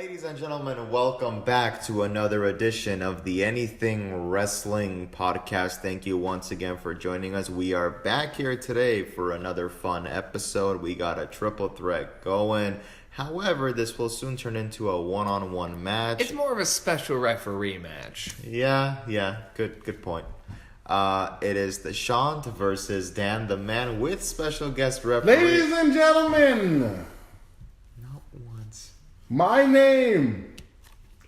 Ladies and gentlemen, welcome back to another edition of the Anything Wrestling Podcast. Thank you once again for joining us. We are back here today for another fun episode. We got a triple threat going. However, this will soon turn into a one-on-one match. It's more of a special referee match. Yeah, good point. It is the Shant versus Dan the Man with special guest referee. Ladies and gentlemen, Not once. my name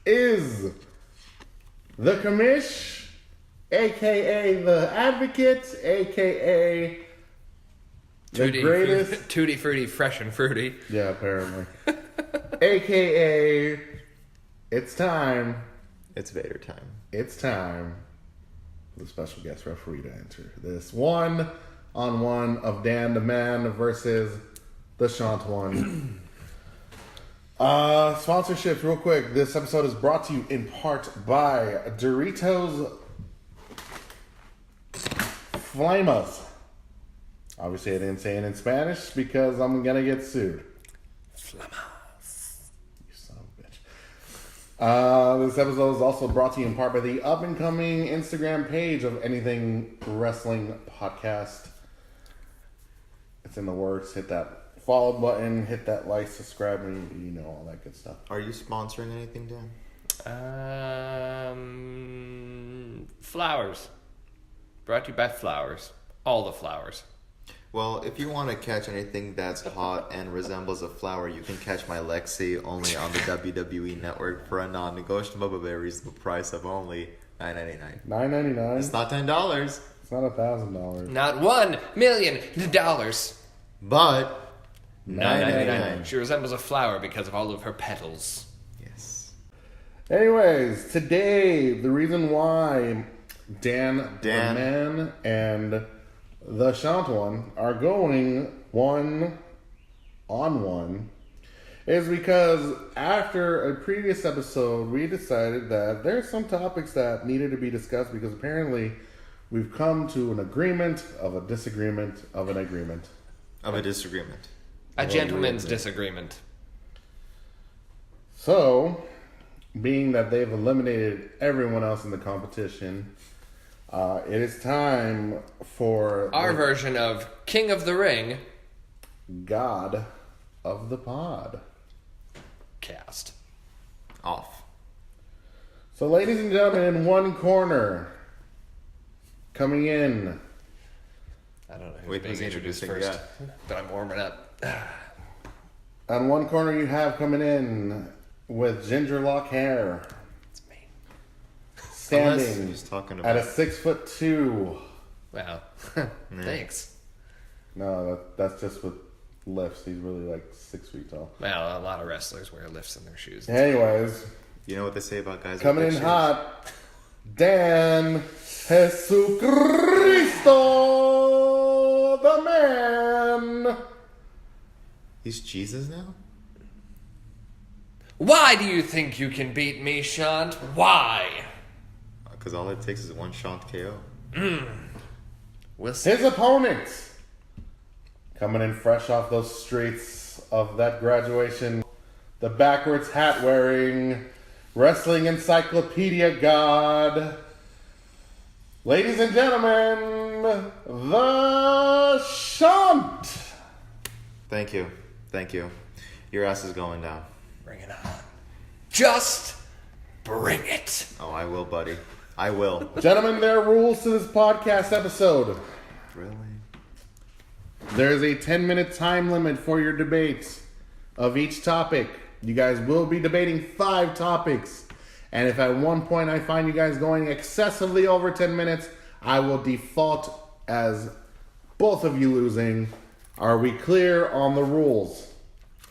is the Commish, aka the Advocate, aka the greatest. Tutti Frutti, fresh and fruity. Yeah, apparently. aka, it's time. It's Vader time. It's time for the special guest referee to enter this one-on-one of Dan the Man versus the Shant one. Sponsorships, real quick. This episode is brought to you in part by Doritos Flamas. Obviously, I didn't say it in Spanish because I'm gonna get sued. Flamas. You son of a bitch. This episode is also brought to you in part by the up-and-coming Instagram page of Anything Wrestling Podcast. It's in the works. Hit that follow button, hit that like, subscribe, and you know all that good stuff. Are you sponsoring anything, Dan? Flowers. Brought to you by Flowers. All the flowers. Well, if you want to catch anything that's hot and resembles a flower, you can catch my Lexi only on the WWE Network for a non-negotiable but very reasonable price of only $9.99. $9.99. It's not $10, It's not $1,000. Not $1 million. but $9.99. She resembles a flower because of all of her petals. Yes. Anyways, today the reason why Dan. the Man and the Shant one are going one-on-one is because after a previous episode, we decided that there's some topics that needed to be discussed because apparently we've come to an agreement of a disagreement of an agreement. Of a disagreement. A gentleman's disagreement. So, being that they've eliminated everyone else in the competition, it is time for Our the version of King of the Ring God of the Pod. cast. Off. So, ladies and gentlemen, in one corner, coming in, I don't know who's Wait, being who's introduced introducing? first, but I'm warming up. on one corner you have coming in with ginger lock hair, It's me. Unless standing he's talking at about... a 6'2". Wow. Thanks. No, that's just with lifts. He's really like 6 feet tall. Well, a lot of wrestlers wear lifts in their shoes. Anyways, You know what they say about guys coming with in big hot, Dan Jesucristo, the man. He's Jesus now? Why do you think you can beat me, Shant? Why? Because all it takes is one Shant KO. We'll see. His opponent, coming in fresh off those streets of that graduation, the backwards hat wearing, wrestling encyclopedia god. Ladies and gentlemen, the Shant. Thank you. Your ass is going down. Bring it on. Just bring it. Oh, I will, buddy. I will. Gentlemen, there are rules to this podcast episode. Really? There's a 10-minute time limit for your debates of each topic. You guys will be debating 5 topics. And if at one point I find you guys going excessively over 10 minutes, I will default as both of you losing. Are we clear on the rules?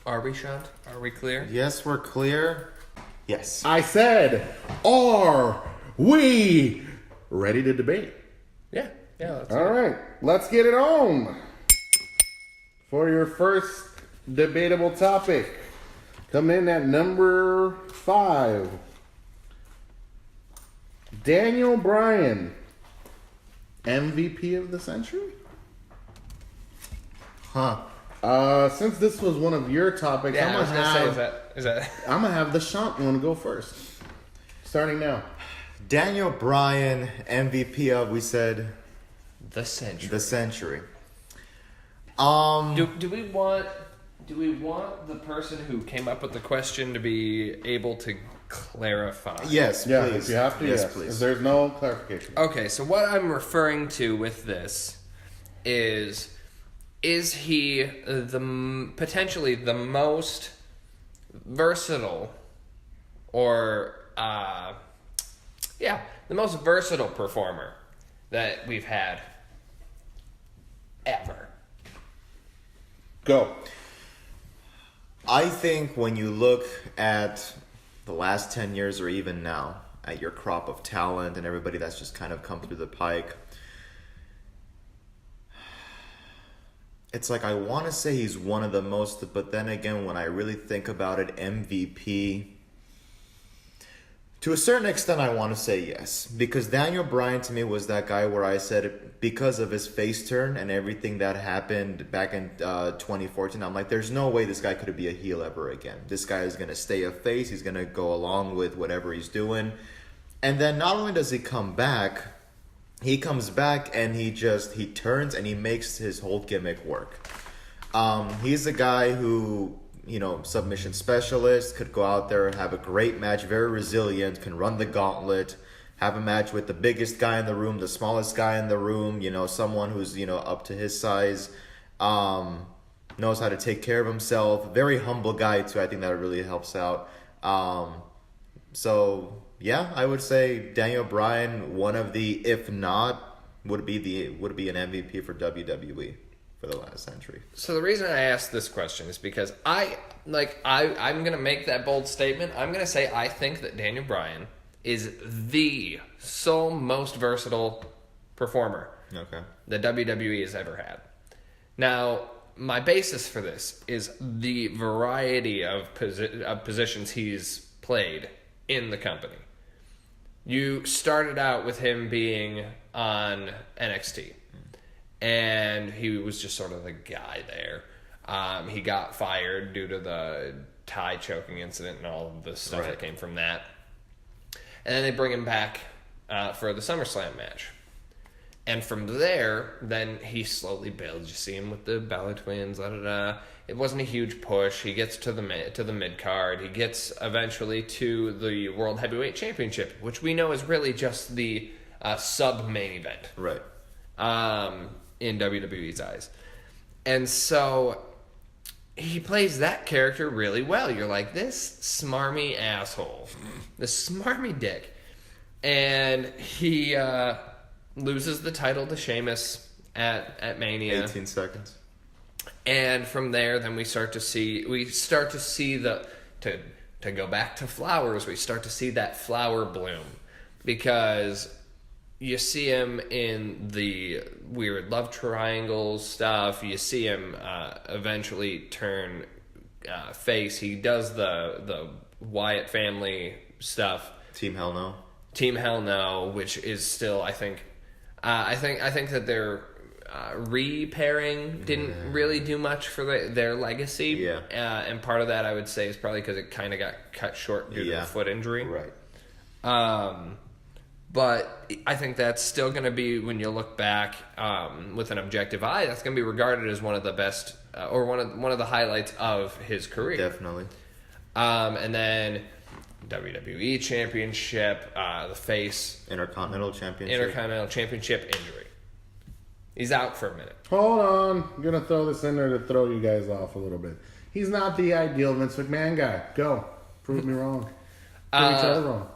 Are we, Shant? Are we clear? Yes, we're clear. Yes. I said, are we ready to debate? Yeah. That's All right, let's get it on. For your first debatable topic, coming in at number 5, Daniel Bryan, MVP of the century? Huh. Since this was one of your topics, Yeah, I'm I was gonna gonna have say, is that? I'm gonna have the shot one go first. Starting now. Daniel Bryan, MVP of, we said, The century. the century. Do we want the person who came up with the question to be able to clarify? Yes, Yeah, please. if you have to, yes. please. If there's no clarification. Okay, so what I'm referring to with this is he potentially the most versatile or the most versatile performer that we've had ever? Go. I think when you look at the last 10 years or even now, at your crop of talent and everybody that's just kind of come through the pike, it's like I want to say he's one of the most, but then again, when I really think about it, MVP, to a certain extent, I want to say yes. Because Daniel Bryan to me was that guy where I said, because of his face turn and everything that happened back in 2014, I'm like, there's no way this guy could be a heel ever again. This guy is going to stay a face. He's going to go along with whatever he's doing. And then not only does he come back, he comes back and he turns and he makes his whole gimmick work. He's a guy who, submission specialist, could go out there and have a great match, very resilient, can run the gauntlet, have a match with the biggest guy in the room, the smallest guy in the room, someone who's, up to his size, knows how to take care of himself. Very humble guy too. I think that really helps out. So yeah, I would say Daniel Bryan, one of the, if not, would be an MVP for WWE for the last century. So the reason I asked this question is because I'm gonna make that bold statement. I'm gonna say I think that Daniel Bryan is the sole most versatile performer that WWE has ever had. Now, my basis for this is the variety of positions he's played in the company. You started out with him being on NXT, and he was just sort of the guy there. He got fired due to the tie choking incident and all of the stuff that came from that. And then they bring him back for the SummerSlam match. And from there, then he slowly builds. You see him with the Bella Twins, It wasn't a huge push. He gets to the mid card. He gets eventually to the World Heavyweight Championship, which we know is really just the sub main event, Right. in WWE's eyes. And so he plays that character really well. You're like, this smarmy asshole, this smarmy dick, and he loses the title to Sheamus at Mania. 18 seconds. And from there, then we start to see to go back to flowers. We start to see that flower bloom, because you see him in the weird love triangle stuff. You see him eventually turn face. He does the Wyatt family stuff. Team Hell No. Team Hell No, which is still, I think that they're repairing didn't really do much for their legacy. Yeah. And part of that, I would say, is probably because it kind of got cut short due to the foot injury. Right. But I think that's still going to be, when you look back with an objective eye, that's going to be regarded as one of the best or one of the highlights of his career. Definitely. And then WWE Championship, the face Intercontinental Championship injury. He's out for a minute. Hold on. I'm going to throw this in there to throw you guys off a little bit. He's not the ideal Vince McMahon guy. Go. Prove me wrong. Prove each other wrong.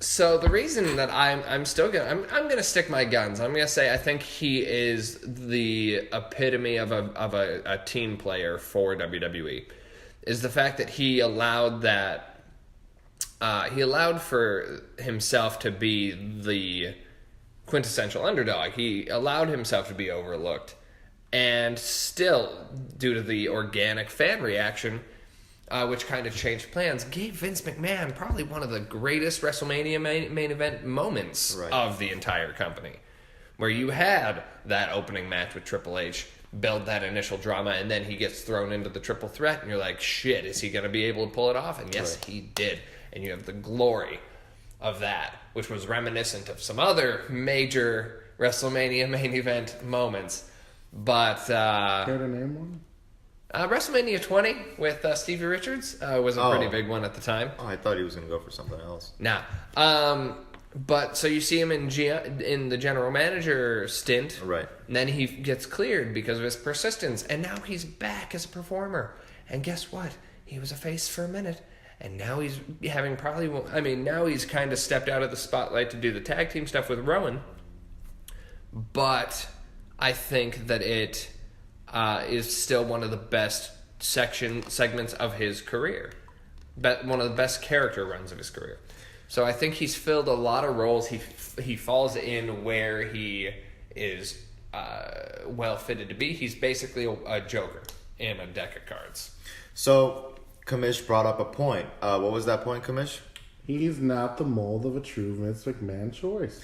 So the reason that I'm gonna stick my guns. I'm gonna say I think he is the epitome of a team player for WWE. Is the fact that he allowed for himself to be the quintessential underdog. He allowed himself to be overlooked, and still, due to the organic fan reaction, which kind of changed plans, gave Vince McMahon probably one of the greatest WrestleMania main event moments of the entire company, where you had that opening match with Triple H build that initial drama, and then he gets thrown into the triple threat, and you're like, shit, is he going to be able to pull it off? And yes, he did. And you have the glory of that, which was reminiscent of some other major WrestleMania main event moments. But Care to name one? WrestleMania 20 with Stevie Richards was a pretty big one at the time. Oh, I thought he was going to go for something else. Nah. But so you see him in the general manager stint. Right. And then he gets cleared because of his persistence. And now he's back as a performer. And guess what? He was a face for a minute. And now he's having now he's kind of stepped out of the spotlight to do the tag team stuff with Rowan. But I think that it is still one of the best segments of his career. One of the best character runs of his career. So I think he's filled a lot of roles. He falls in where he is well fitted to be. He's basically a Joker in a deck of cards. So, Kamish brought up a point. What was that point, Kamish? He's not the mold of a true Vince McMahon choice.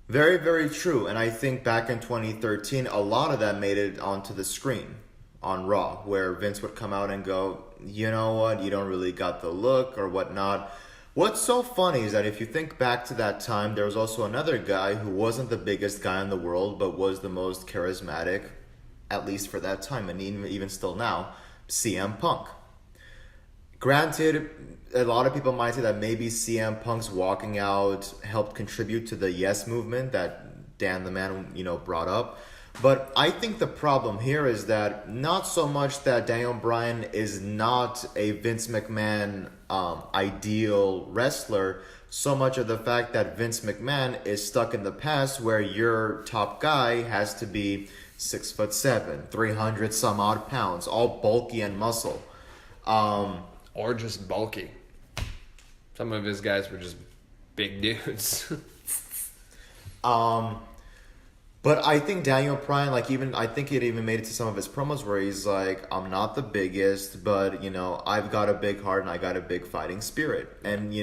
Very, very true. And I think back in 2013, a lot of that made it onto the screen on Raw, where Vince would come out and go, you know what, you don't really got the look or whatnot. What's so funny is that if you think back to that time, there was also another guy who wasn't the biggest guy in the world, but was the most charismatic, at least for that time, and even still now, CM Punk. Granted, a lot of people might say that maybe CM Punk's walking out helped contribute to the Yes movement that Dan the Man, brought up. But I think the problem here is that not so much that Daniel Bryan is not a Vince McMahon ideal wrestler, so much of the fact that Vince McMahon is stuck in the past where your top guy has to be 6'7", 300 some odd pounds, all bulky and muscle. Or just bulky. Some of his guys were just big dudes. But I think Daniel Bryan, I think it even made it to some of his promos where he's like, I'm not the biggest, but, I've got a big heart and I got a big fighting spirit. And,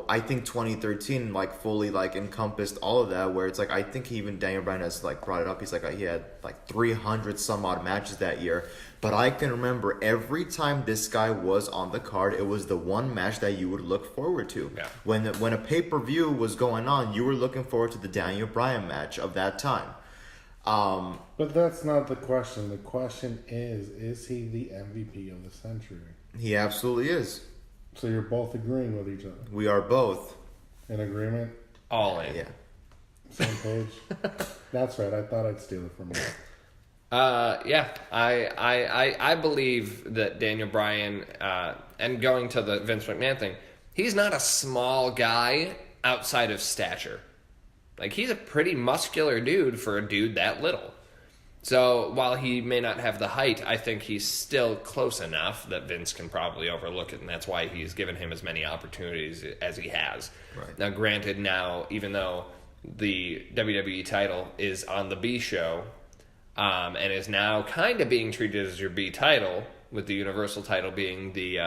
I think 2013, fully, encompassed all of that, where it's I think even Daniel Bryan has, brought it up. He's he had, 300 some odd matches that year. But I can remember every time this guy was on the card, it was the one match that you would look forward to. Yeah. When a pay-per-view was going on, you were looking forward to the Daniel Bryan match of that time. But that's not the question. The question is he the MVP of the century? He absolutely is. So you're both agreeing with each other? We are both. In agreement? All in. Yeah. Same page? That's right. I thought I'd steal it from you. Yeah. I believe that Daniel Bryan, and going to the Vince McMahon thing, he's not a small guy outside of stature. He's a pretty muscular dude for a dude that little. So while he may not have the height, I think he's still close enough that Vince can probably overlook it, and that's why he's given him as many opportunities as he has. Right. Now, granted, even though the WWE title is on the B show, and is now kind of being treated as your B title, with the Universal title being the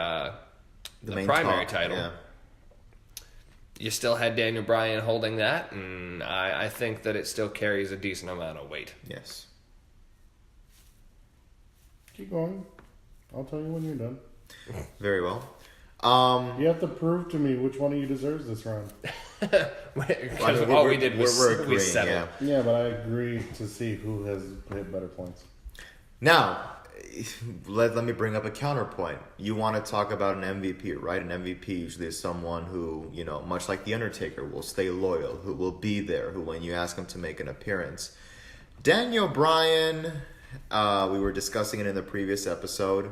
primary title. Yeah. You still had Daniel Bryan holding that, and I think that it still carries a decent amount of weight. Yes. Keep going. I'll tell you when you're done. Very well. You have to prove to me which one of you deserves this round. Because all we did was we settled. Yeah, but I agree to see who has hit better points. Now, let me bring up a counterpoint. You want to talk about an MVP, right? An MVP usually is someone who, much like The Undertaker, will stay loyal, who will be there, who when you ask him to make an appearance. Daniel Bryan, we were discussing it in the previous episode,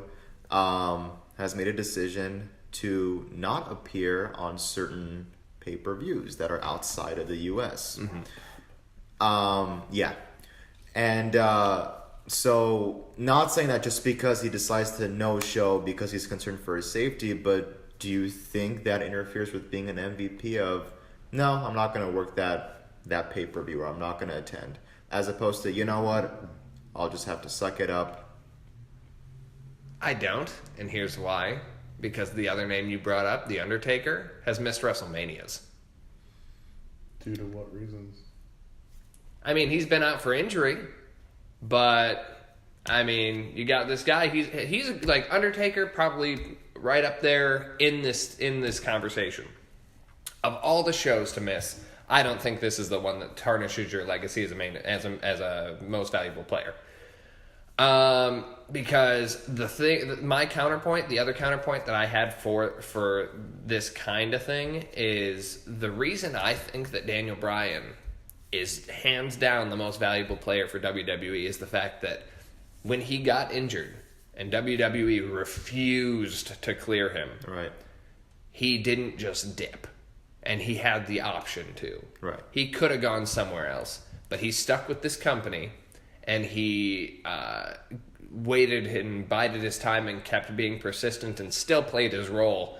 has made a decision to not appear on certain pay-per-views that are outside of the U.S. Mm-hmm. Yeah. And so, not saying that just because he decides to no-show because he's concerned for his safety, but do you think that interferes with being an MVP of, no, I'm not going to work that pay-per-view, or I'm not going to attend, as opposed to, you know what, I'll just have to suck it up? I don't, and here's why. Because the other name you brought up, The Undertaker, has missed WrestleManias. Due to what reasons? I mean, he's been out for injury, but I mean, you got this guy. He's like Undertaker, probably right up there in this conversation. Of all the shows to miss, I don't think this is the one that tarnishes your legacy as a most valuable player. Because my counterpoint, the other counterpoint that I had for this kind of thing is the reason I think that Daniel Bryan is hands down the most valuable player for WWE is the fact that when he got injured and WWE refused to clear him, Right. he didn't just dip, and he had the option to. Right. He could have gone somewhere else, but he stuck with this company, and he waited and bided his time and kept being persistent and still played his role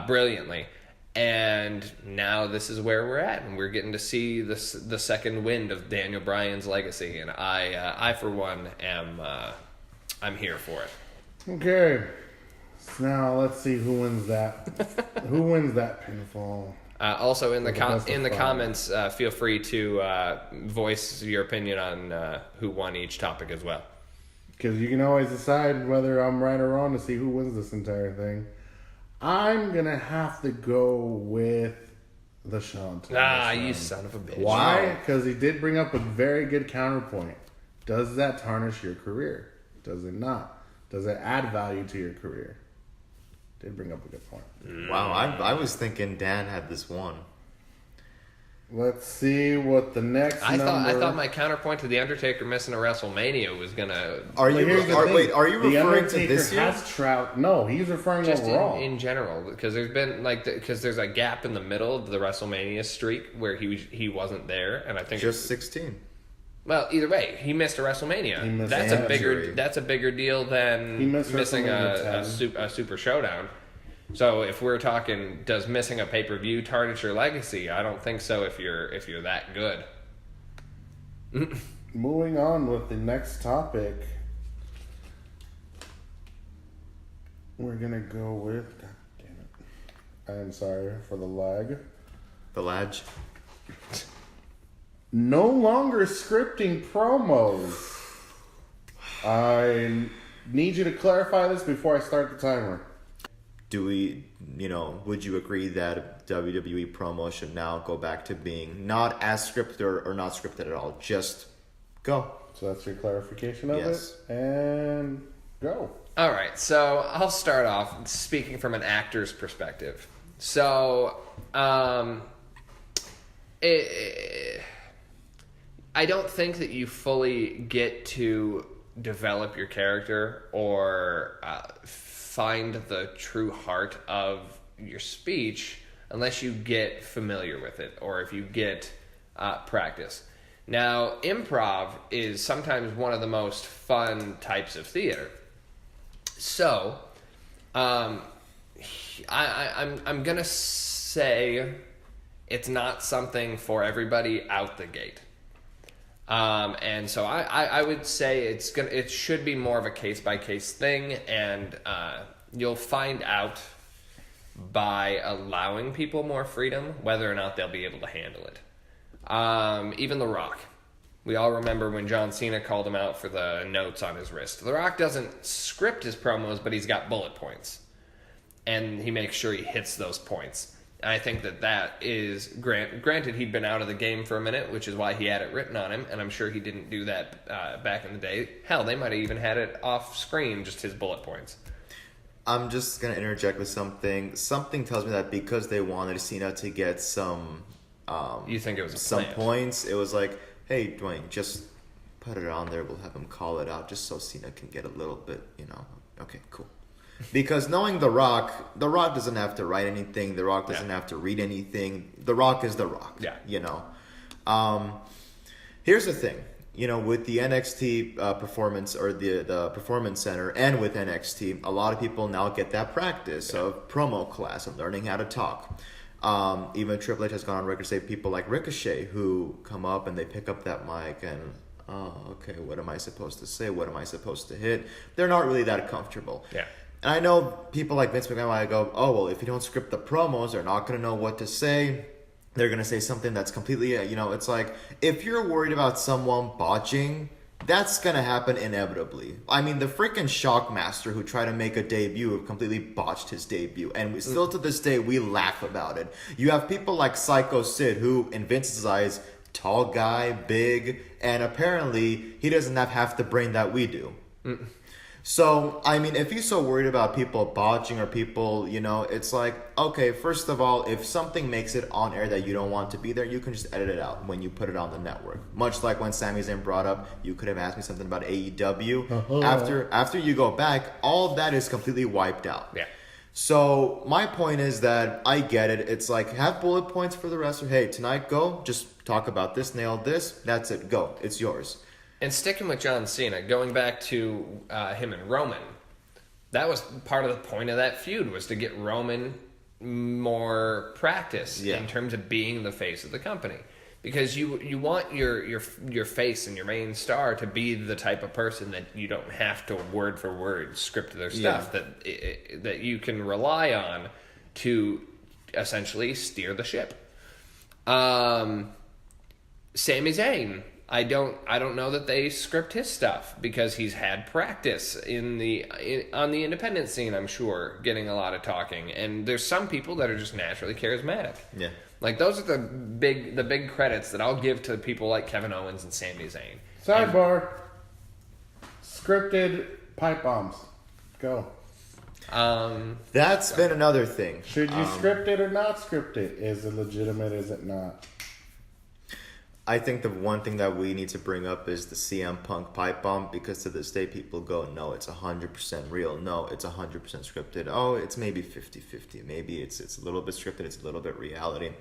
brilliantly. And now this is where we're at, and we're getting to see the second wind of Daniel Bryan's legacy, and I for one I'm here for it. Okay. So now let's see who wins that. Who wins that pinfall? Also, in the best of five. comments, feel free to voice your opinion on who won each topic as well. Because you can always decide whether I'm right or wrong to see who wins this entire thing. I'm going to have to go with the Shawn Thomas. You son of a bitch. Why? Because he did bring up a very good counterpoint. Does that tarnish your career? Does it not? Does it add value to your career? Did bring up a good point. Wow, I was thinking Dan had this one. Let's see what the next I number... thought my counterpoint to the Undertaker missing a WrestleMania was gonna Are you here's the thing. are you The referring to Undertaker this year? No, he's referring just overall. in general, because there's been because there's a gap in the middle of the WrestleMania streak where he wasn't there, and I think Just 16. well, either way, he missed a WrestleMania. He missed That's an a bigger injury. that's a bigger deal than He missed missing a WrestleMania Super Showdown. So if we're talking, does missing a pay-per-view tarnish your legacy? I don't think so. If you're that good. Moving on with the next topic. We're going to go with... God damn it. I am sorry for the lag. The Ladge. No longer scripting promos. I need you to clarify this before I start the timer. Do we, would you agree that WWE promo should now go back to being not as scripted or not scripted at all? Just go. So that's your clarification of Yes. it. And go. All right, so I'll start off speaking from an actor's perspective. So, I don't think that you fully get to develop your character or find the true heart of your speech unless you get familiar with it or if you get practice. Now, improv is sometimes one of the most fun types of theater. So, I'm gonna say it's not something for everybody out the gate. And so I would say it should be more of a case by case thing, and you'll find out by allowing people more freedom whether or not they'll be able to handle it. Even The Rock. We all remember when John Cena called him out for the notes on his wrist. The Rock doesn't script his promos, but he's got bullet points. And he makes sure he hits those points. And I think that is... Granted, he'd been out of the game for a minute, which is why he had it written on him, and I'm sure he didn't do that back in the day. Hell, they might have even had it off screen, just his bullet points. I'm just going to interject with something. Something tells me that because they wanted Cena to get some... You think it was some plant. points, it was like, hey, Dwayne, just put it on there. We'll have him call it out just so Cena can get a little bit, Okay, cool. Because knowing The Rock doesn't have to write anything. The Rock doesn't have to read anything. The Rock is The Rock. Yeah. Here's the thing. With the NXT performance or the Performance Center and with NXT, a lot of people now get that practice of promo class, of learning how to talk. Even Triple H has gone on record to say people like Ricochet who come up and they pick up that mic and, oh, okay, what am I supposed to say? What am I supposed to hit? They're not really that comfortable. Yeah. And I know people like Vince McMahon might go, oh, well, if you don't script the promos, they're not going to know what to say. They're going to say something that's completely, it's like, if you're worried about someone botching, That's gonna happen inevitably. I mean, the freaking Shockmaster who tried to make a debut completely botched his debut, and still to this day we laugh about it. You have people like Psycho Sid, who in Vince's eyes, tall guy, big, and apparently he doesn't have half the brain that we do. So, I mean, if you're so worried about people botching or people, it's like, okay, first of all, if something makes it on air that you don't want to be there, you can just edit it out when you put it on the network. Much like when Sami Zayn brought up, you could have asked me something about AEW. After you go back, all of that is completely wiped out. Yeah. So, my point is that I get it. It's like, have bullet points for the wrestler. Hey, tonight, go. Just talk about this, nail this. That's it. Go. It's yours. And sticking with John Cena, going back to him and Roman, that was part of the point of that feud, was to get Roman more practice in terms of being the face of the company. Because you want your face and your main star to be the type of person that you don't have to word for word script their stuff, that you can rely on to essentially steer the ship. Sami Zayn, I don't know that they script his stuff, because he's had practice on the independent scene, I'm sure, getting a lot of talking. And there's some people that are just naturally charismatic. Yeah. Like, those are the big credits that I'll give to people like Kevin Owens and Sami Zayn. Sidebar. Scripted pipe bombs. Go. That's been another thing. Should you script it or not script it? Is it legitimate? Is it not? I think the one thing that we need to bring up is the CM Punk pipe bomb, because to this day people go, no, it's 100% real. No, it's 100% scripted. Oh, it's maybe 50-50. Maybe it's a little bit scripted. It's a little bit reality.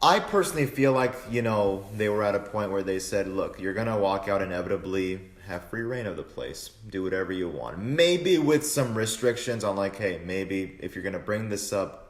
I personally feel like, they were at a point where they said, look, you're going to walk out inevitably, have free reign of the place, do whatever you want. Maybe with some restrictions on like, hey, maybe if you're going to bring this up,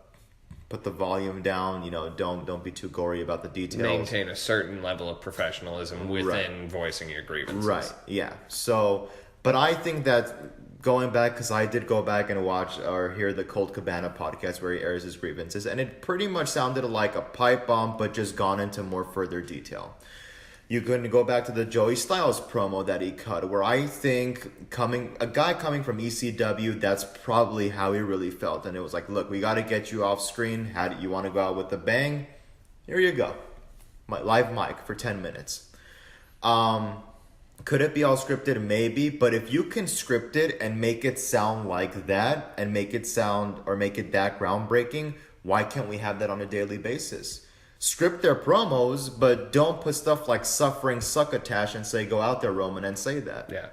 put the volume down, don't be too gory about the details. Maintain a certain level of professionalism within voicing your grievances. Right, yeah. So, but I think that going back, because I did go back and watch or hear the Colt Cabana podcast where he airs his grievances, and it pretty much sounded like a pipe bomb, but just gone into more further detail. You can go back to the Joey Styles promo that he cut, where I think a guy coming from ECW, that's probably how he really felt. And it was like, look, we got to get you off screen. You want to go out with a bang? Here you go. My live mic for 10 minutes. Could it be all scripted? Maybe. But if you can script it and make it sound like that, and make it that groundbreaking, why can't we have that on a daily basis? Script their promos, but don't put stuff like suffering succotash and say, go out there, Roman, and say that. Yeah.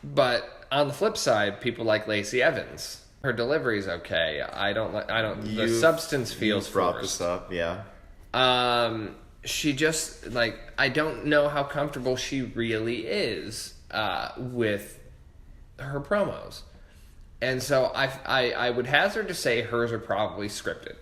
But on the flip side, people like Lacey Evans, her delivery's okay. The substance feels brought forced. this up, yeah. She just, I don't know how comfortable she really is with her promos. And so I would hazard to say hers are probably scripted.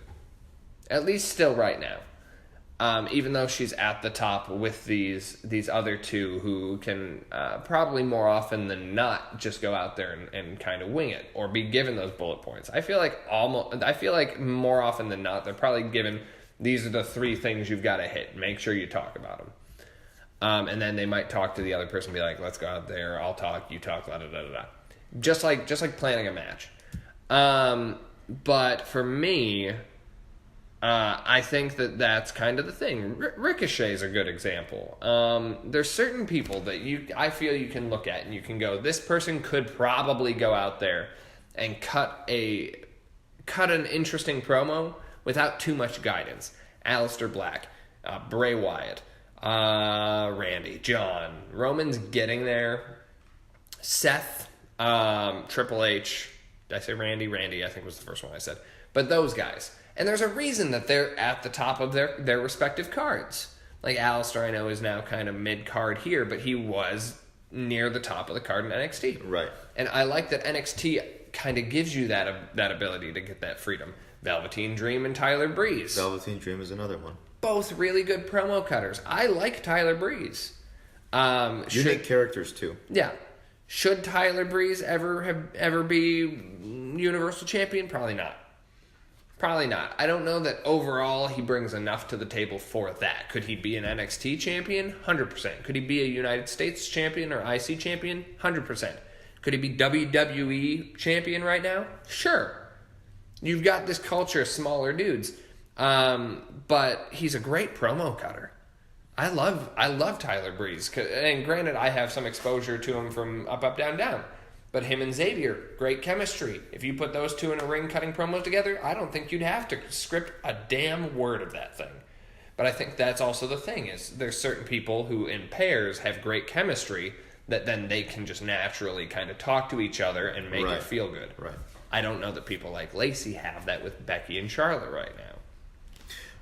At least still right now. Even though she's at the top with these other two who can probably more often than not just go out there and kind of wing it or be given those bullet points. I feel like more often than not they're probably given, these are the 3 things you've got to hit. Make sure you talk about them. And then they might talk to the other person and be like, let's go out there, I'll talk, you talk, da da da da. Just like planning a match. But for me, I think that's kind of the thing. Ricochet's a good example. There's certain people that I feel you can look at and you can go, this person could probably go out there and cut an interesting promo without too much guidance. Aleister Black, Bray Wyatt, Randy, John, Roman's getting there. Seth, Triple H. Did I say Randy? Randy, I think was the first one I said. But those guys. And there's a reason that they're at the top of their respective cards. Like Aleister, I know, is now kind of mid-card here, but he was near the top of the card in NXT. Right. And I like that NXT kind of gives you that ability to get that freedom. Velveteen Dream and Tyler Breeze. Velveteen Dream is another one. Both really good promo cutters. I like Tyler Breeze. Unique characters, too. Yeah. Should Tyler Breeze ever be Universal Champion? Probably not. Probably not. I don't know that overall he brings enough to the table for that. Could he be an NXT champion? 100%. Could he be a United States champion or IC champion? 100%. Could he be WWE champion right now? Sure. You've got this culture of smaller dudes. But he's a great promo cutter. I love Tyler Breeze. And granted, I have some exposure to him from Up, Down, Down. But him and Xavier, great chemistry. If you put those two in a ring cutting promos together, I don't think you'd have to script a damn word of that thing. But I think that's also the thing, is there's certain people who in pairs have great chemistry that then they can just naturally kind of talk to each other and make it feel good. Right. I don't know that people like Lacey have that with Becky and Charlotte right now.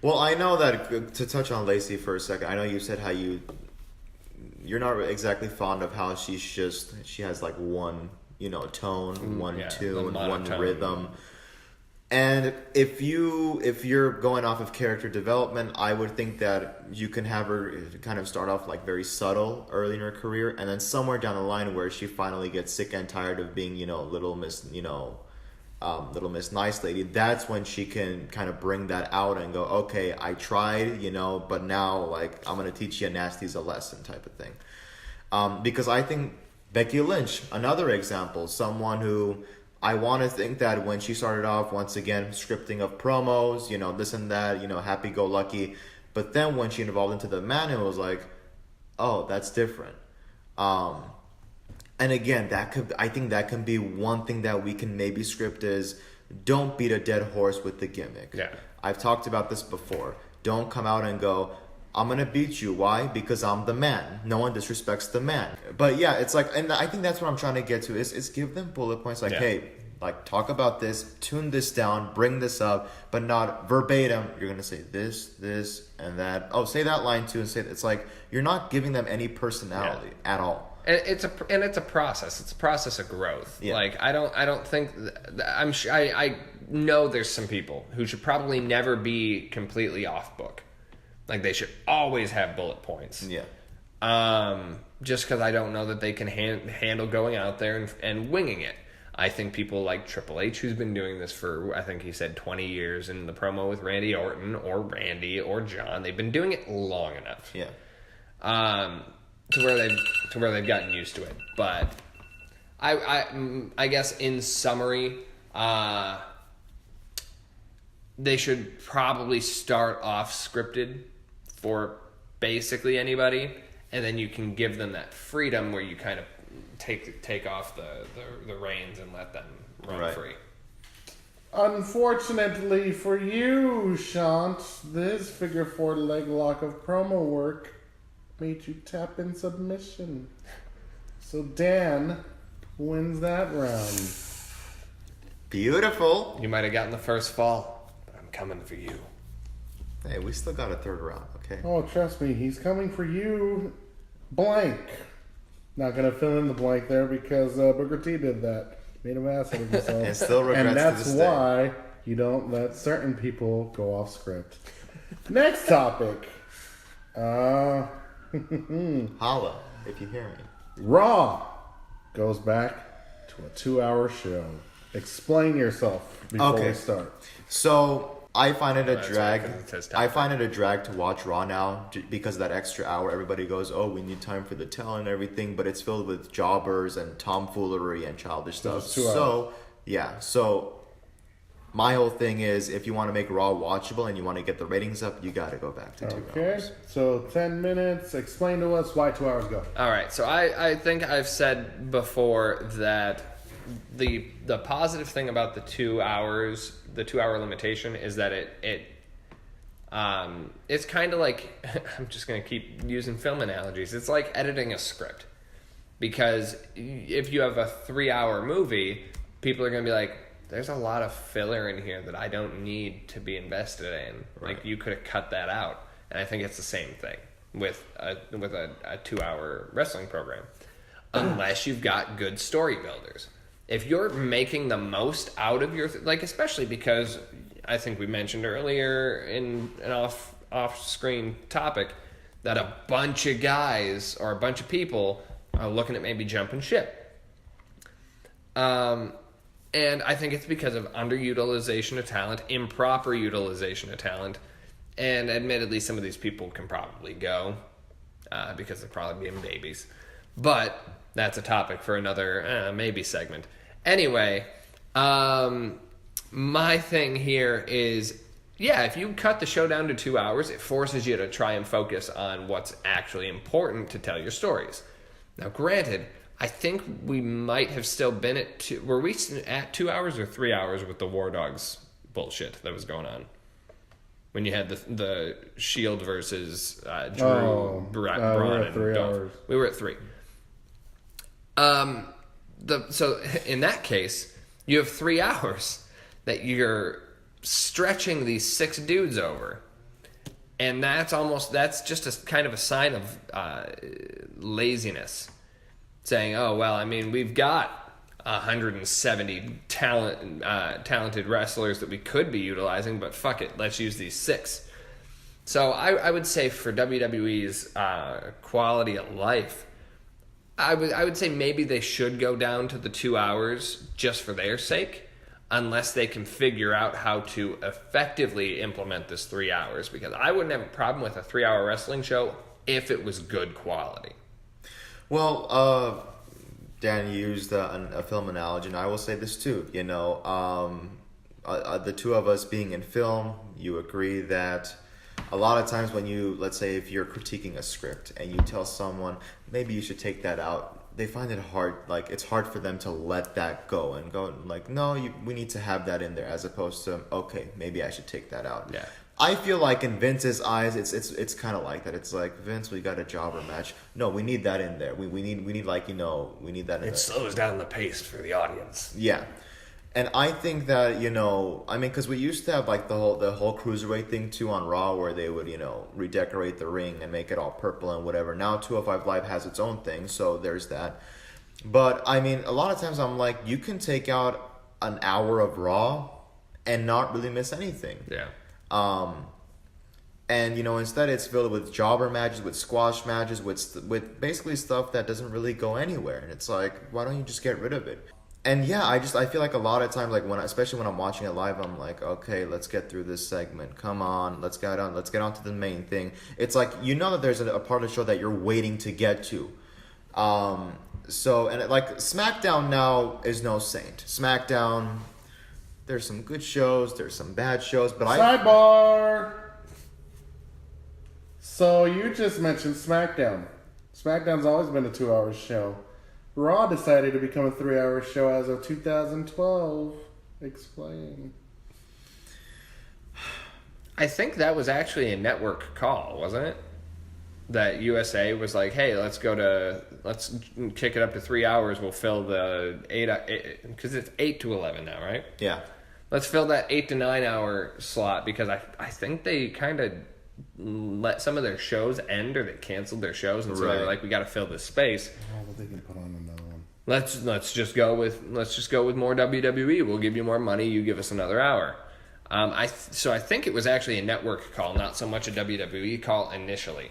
Well, I know that, to touch on Lacey for a second, I know you said how you're not exactly fond of how she has like one, tone, one tune, one rhythm. And if you're going off of character development, I would think that you can have her kind of start off like very subtle early in her career, and then somewhere down the line where she finally gets sick and tired of being, Little Miss Nice Lady, that's when she can kind of bring that out and go, okay, I tried, but now like I'm gonna teach you nasty's a lesson type of thing. Because I think Becky Lynch, another example, someone who I want to think that when she started off, once again, scripting of promos, this and that, happy-go-lucky, but then when she evolved into the man, it was like, oh, that's different. And again, I think that can be one thing that we can maybe script is don't beat a dead horse with the gimmick. Yeah. I've talked about this before. Don't come out and go, I'm going to beat you. Why? Because I'm the man. No one disrespects the man. But yeah, it's like, and I think that's what I'm trying to get to is give them bullet points like, hey, like talk about this, tune this down, bring this up, but not verbatim. You're going to say this, and that. Oh, say that line too and say that. It's like you're not giving them any personality at all. And it's a process. It's a process of growth. Yeah. Like I don't think I know there's some people who should probably never be completely off book. Like they should always have bullet points. Yeah. Just because I don't know that they can handle going out there and winging it. I think people like Triple H, who's been doing this for, I think he said 20 years, in the promo with Randy Orton or Randy or John, they've been doing it long enough. Yeah. To where they've gotten used to it. But I guess in summary, they should probably start off scripted for basically anybody, and then you can give them that freedom where you kind of take off the reins and let them run free. Unfortunately for you, Shant, this figure 4 leg lock of promo work made you tap in submission. So Dan wins that round. Beautiful. You might have gotten the first fall, but I'm coming for you. Hey, we still got a third round, okay? Oh, trust me, he's coming for you. Blank. Not gonna fill in the blank there because Booker T did that. Made him ass out of himself. And still regrets and that's to this day. why you don't let certain people go off script. Next topic. Holla, if you hear me. Raw goes back to a 2-hour show. Explain yourself before we start. So I find it a That's drag. right, 'cause it says I find it a drag to watch Raw now because of that extra hour. Everybody goes, "Oh, we need time for the tell and everything," but it's filled with jobbers and tomfoolery and childish stuff. it's 2 hours. So yeah, so my whole thing is, if you want to make Raw watchable and you want to get the ratings up, you got to go back to 2 Okay, hours. so 10 minutes. Explain to us why 2 hours go. All right, so I think I've said before that the positive thing about the 2 hours, the 2 hour limitation, is that it's kind of like, I'm just going to keep using film analogies. It's like editing a script, because if you have a 3 hour movie, people are going to be like, there's a lot of filler in here that I don't need to be invested in. Right. Like, you could have cut that out. And I think it's the same thing with a 2 hour wrestling program, unless you've got good story builders. If you're making the most out of your, especially because I think we mentioned earlier in an off-screen topic that a bunch of guys or a bunch of people are looking at maybe jumping ship. And I think it's because of underutilization of talent, improper utilization of talent, and admittedly, some of these people can probably go because they're probably being babies. But that's a topic for another maybe segment. Anyway, my thing here is, yeah, if you cut the show down to 2 hours, it forces you to try and focus on what's actually important to tell your stories. Now, granted, I think we might have still been at 2. Were we at 2 hours or 3 hours with the War Dogs bullshit that was going on? When you had the Shield versus Drew, Braun, we were at and 3 Dolph. hours. We were at 3. So in that case, you have 3 hours that you're stretching these 6 dudes over, and that's just a kind of a sign of laziness. Saying, oh well, I mean, we've got 170 talented wrestlers that we could be utilizing, but fuck it, let's use these 6. So I would say for WWE's quality of life, I would say maybe they should go down to the 2 hours just for their sake, unless they can figure out how to effectively implement this 3 hours. Because I wouldn't have a problem with a 3-hour wrestling show if it was good quality. Well, Dan used a film analogy, and I will say this too. You know, the two of us being in film, you agree that a lot of times when you, let's say if you're critiquing a script and you tell someone, maybe you should take that out, they find it hard, like it's hard for them to let that go and go like, no, we need to have that in there, as opposed to, okay, maybe I should take that out. Yeah. I feel like in Vince's eyes, it's kind of like that. It's like, Vince, we got a jobber match. No, we need that in there. We need like, you know, we need that in there. It slows down the pace for the audience. Yeah. And I think that, you know, I mean, because we used to have like the whole cruiserweight thing too on Raw, where they would, you know, redecorate the ring and make it all purple and whatever. Now 205 Live has its own thing, so there's that. But I mean, a lot of times I'm like, you can take out an hour of Raw and not really miss anything. Yeah. And you know, instead it's filled with jobber matches, with squash matches, with basically stuff that doesn't really go anywhere. And it's like, why don't you just get rid of it? And yeah, I feel like a lot of times, like especially when I'm watching it live, I'm like, okay, let's get through this segment. Come on, let's get on to the main thing. It's like, you know that there's a part of the show that you're waiting to get to. So, and like SmackDown now is no saint. SmackDown, there's some good shows, there's some bad shows, but Sidebar! So you just mentioned SmackDown. SmackDown's always been a 2-hour show. Raw decided to become a 3-hour show as of 2012. Explain. I think that was actually a network call, wasn't it? That USA was like, hey, let's kick it up to 3 hours. We'll fill the 8, because it's 8 to 11 now, right? Yeah. Let's fill that 8 to 9 hour slot, because I think they kind of let some of their shows end, or they canceled their shows, and so they were like, we got to fill this space. Oh, well, they can put on another one. Let's just go with more WWE. We'll give you more money. You give us another hour. So I think it was actually a network call, not so much a WWE call initially.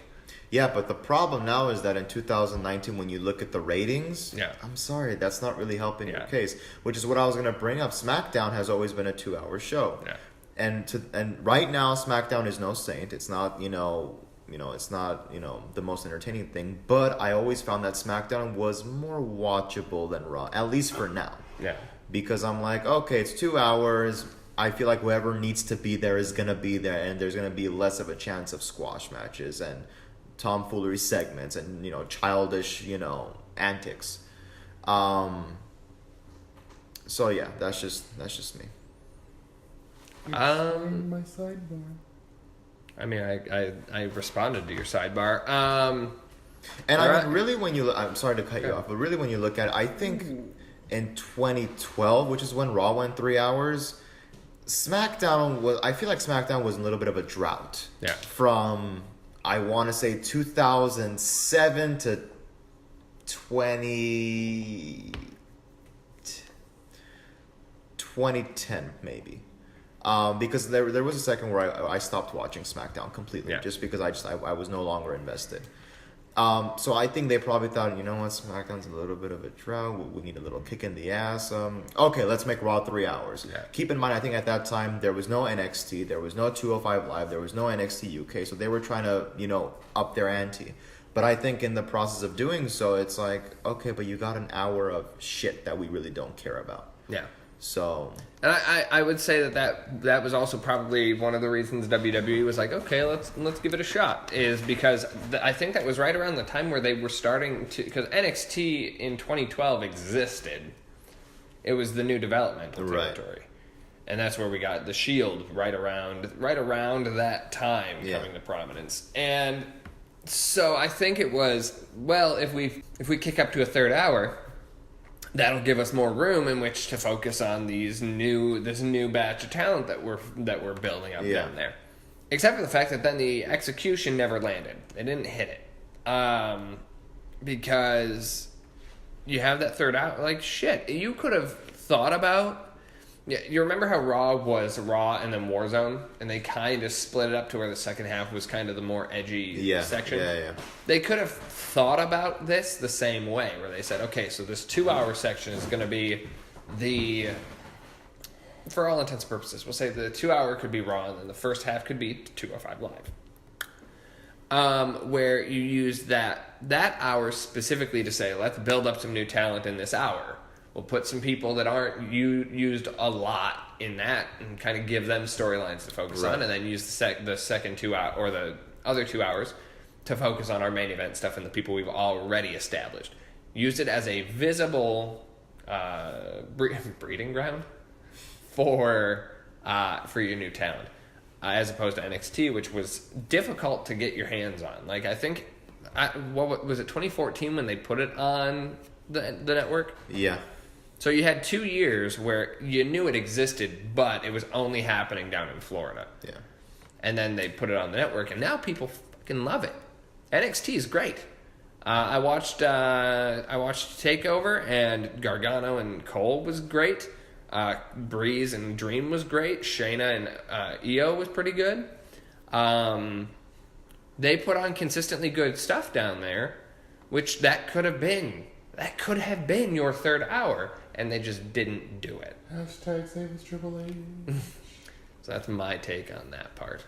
Yeah, but the problem now is that in 2019, when you look at the ratings, yeah. I'm sorry, that's not really helping your case. Which is what I was going to bring up. SmackDown has always been a 2-hour show, and right now SmackDown is no saint. It's not it's not the most entertaining thing. But I always found that SmackDown was more watchable than Raw, at least for now. Yeah. Because I'm like, okay, it's 2 hours. I feel like whoever needs to be there is going to be there, and there's going to be less of a chance of squash matches and tomfoolery segments and childish antics. So yeah, that's just me. My sidebar. I mean, I responded to your sidebar. And I mean, really, I'm sorry to cut you off, but really, when you look at it, I think in 2012, which is when Raw went 3 hours, I feel like SmackDown was in a little bit of a drought. Yeah. From, I want to say 2007 to 2010 maybe. Because there was a second where I stopped watching SmackDown completely, just because I was no longer invested. So I think they probably thought, you know what, SmackDown's a little bit of a drought. We need a little kick in the ass. Okay, let's make Raw 3 hours. Yeah. Keep in mind, I think at that time there was no NXT, there was no 205 Live, there was no NXT UK, so they were trying to, up their ante. But I think in the process of doing so, it's like, okay, but you got an hour of shit that we really don't care about. Yeah. So, and I would say that was also probably one of the reasons WWE was like, okay, let's give it a shot, is because I think that was right around the time where they were starting to, because NXT in 2012 existed. It was the new developmental territory. Right. And that's where we got the Shield right around that time coming to prominence. And so I think it was, well, if we kick up to a third hour, that'll give us more room in which to focus on this new batch of talent that we're building up down there. Except for the fact that then the execution never landed. They didn't hit it. Because you have that third hour. Like, shit, you could have thought about... Yeah, you remember how Raw was Raw and then Warzone? And they kind of split it up to where the second half was kind of the more edgy section? Yeah. They could have thought about this the same way, where they said, okay, so this 2-hour section is going to be for all intents and purposes, we'll say the 2-hour could be Raw, and then the first half could be 205 Live. Where you use that hour specifically to say, let's build up some new talent in this hour. We'll put some people that aren't used a lot in that and kind of give them storylines to focus on, and then use the second 2 hour or the other 2 hours to focus on our main event stuff and the people we've already established. Used it as a visible breeding ground for your new talent, as opposed to NXT, which was difficult to get your hands on. Like, I think, what was it, 2014 when they put it on the network? Yeah. So you had 2 years where you knew it existed, but it was only happening down in Florida. Yeah. And then they put it on the network, and now people fucking love it. NXT is great. I watched Takeover, and Gargano and Cole was great. Breeze and Dream was great. Shayna and Io was pretty good. They put on consistently good stuff down there, which that could have been your third hour, and they just didn't do it. Hashtag save us Triple H. So that's my take on that part.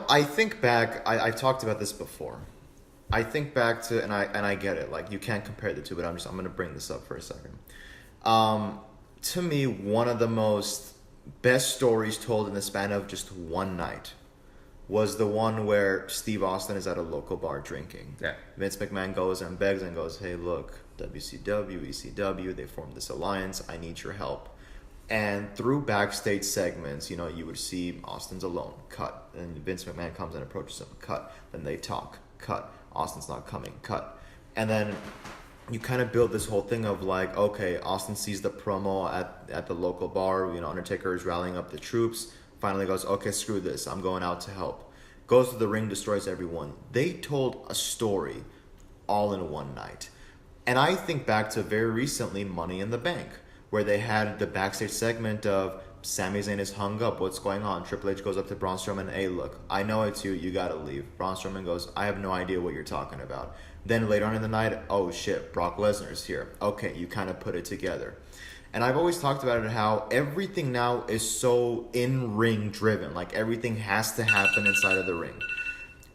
I think back, I've talked about this before. I think back to, and I get it, like, you can't compare the two, but I'm going to bring this up for a second. To me, one of the most best stories told in the span of just one night was the one where Steve Austin is at a local bar drinking. Yeah. Vince McMahon goes and begs and goes, hey, look, WCW, ECW, they formed this alliance. I need your help. And through backstage segments, you would see Austin's alone, cut. And Vince McMahon comes and approaches him, cut. Then they talk, cut. Austin's not coming, cut. And then you kind of build this whole thing of like, okay, Austin sees the promo at the local bar. Undertaker is rallying up the troops. Finally goes, okay, screw this. I'm going out to help. Goes to the ring, destroys everyone. They told a story all in one night. And I think back to very recently Money in the Bank, where they had the backstage segment of Sami Zayn is hung up. What's going on? Triple H goes up to Braun Strowman. Hey, look, I know it's you. You got to leave. Braun Strowman goes, I have no idea what you're talking about. Then later on in the night, oh shit, Brock Lesnar's here. Okay, you kind of put it together. And I've always talked about it, how everything now is so in-ring driven. Like, everything has to happen inside of the ring.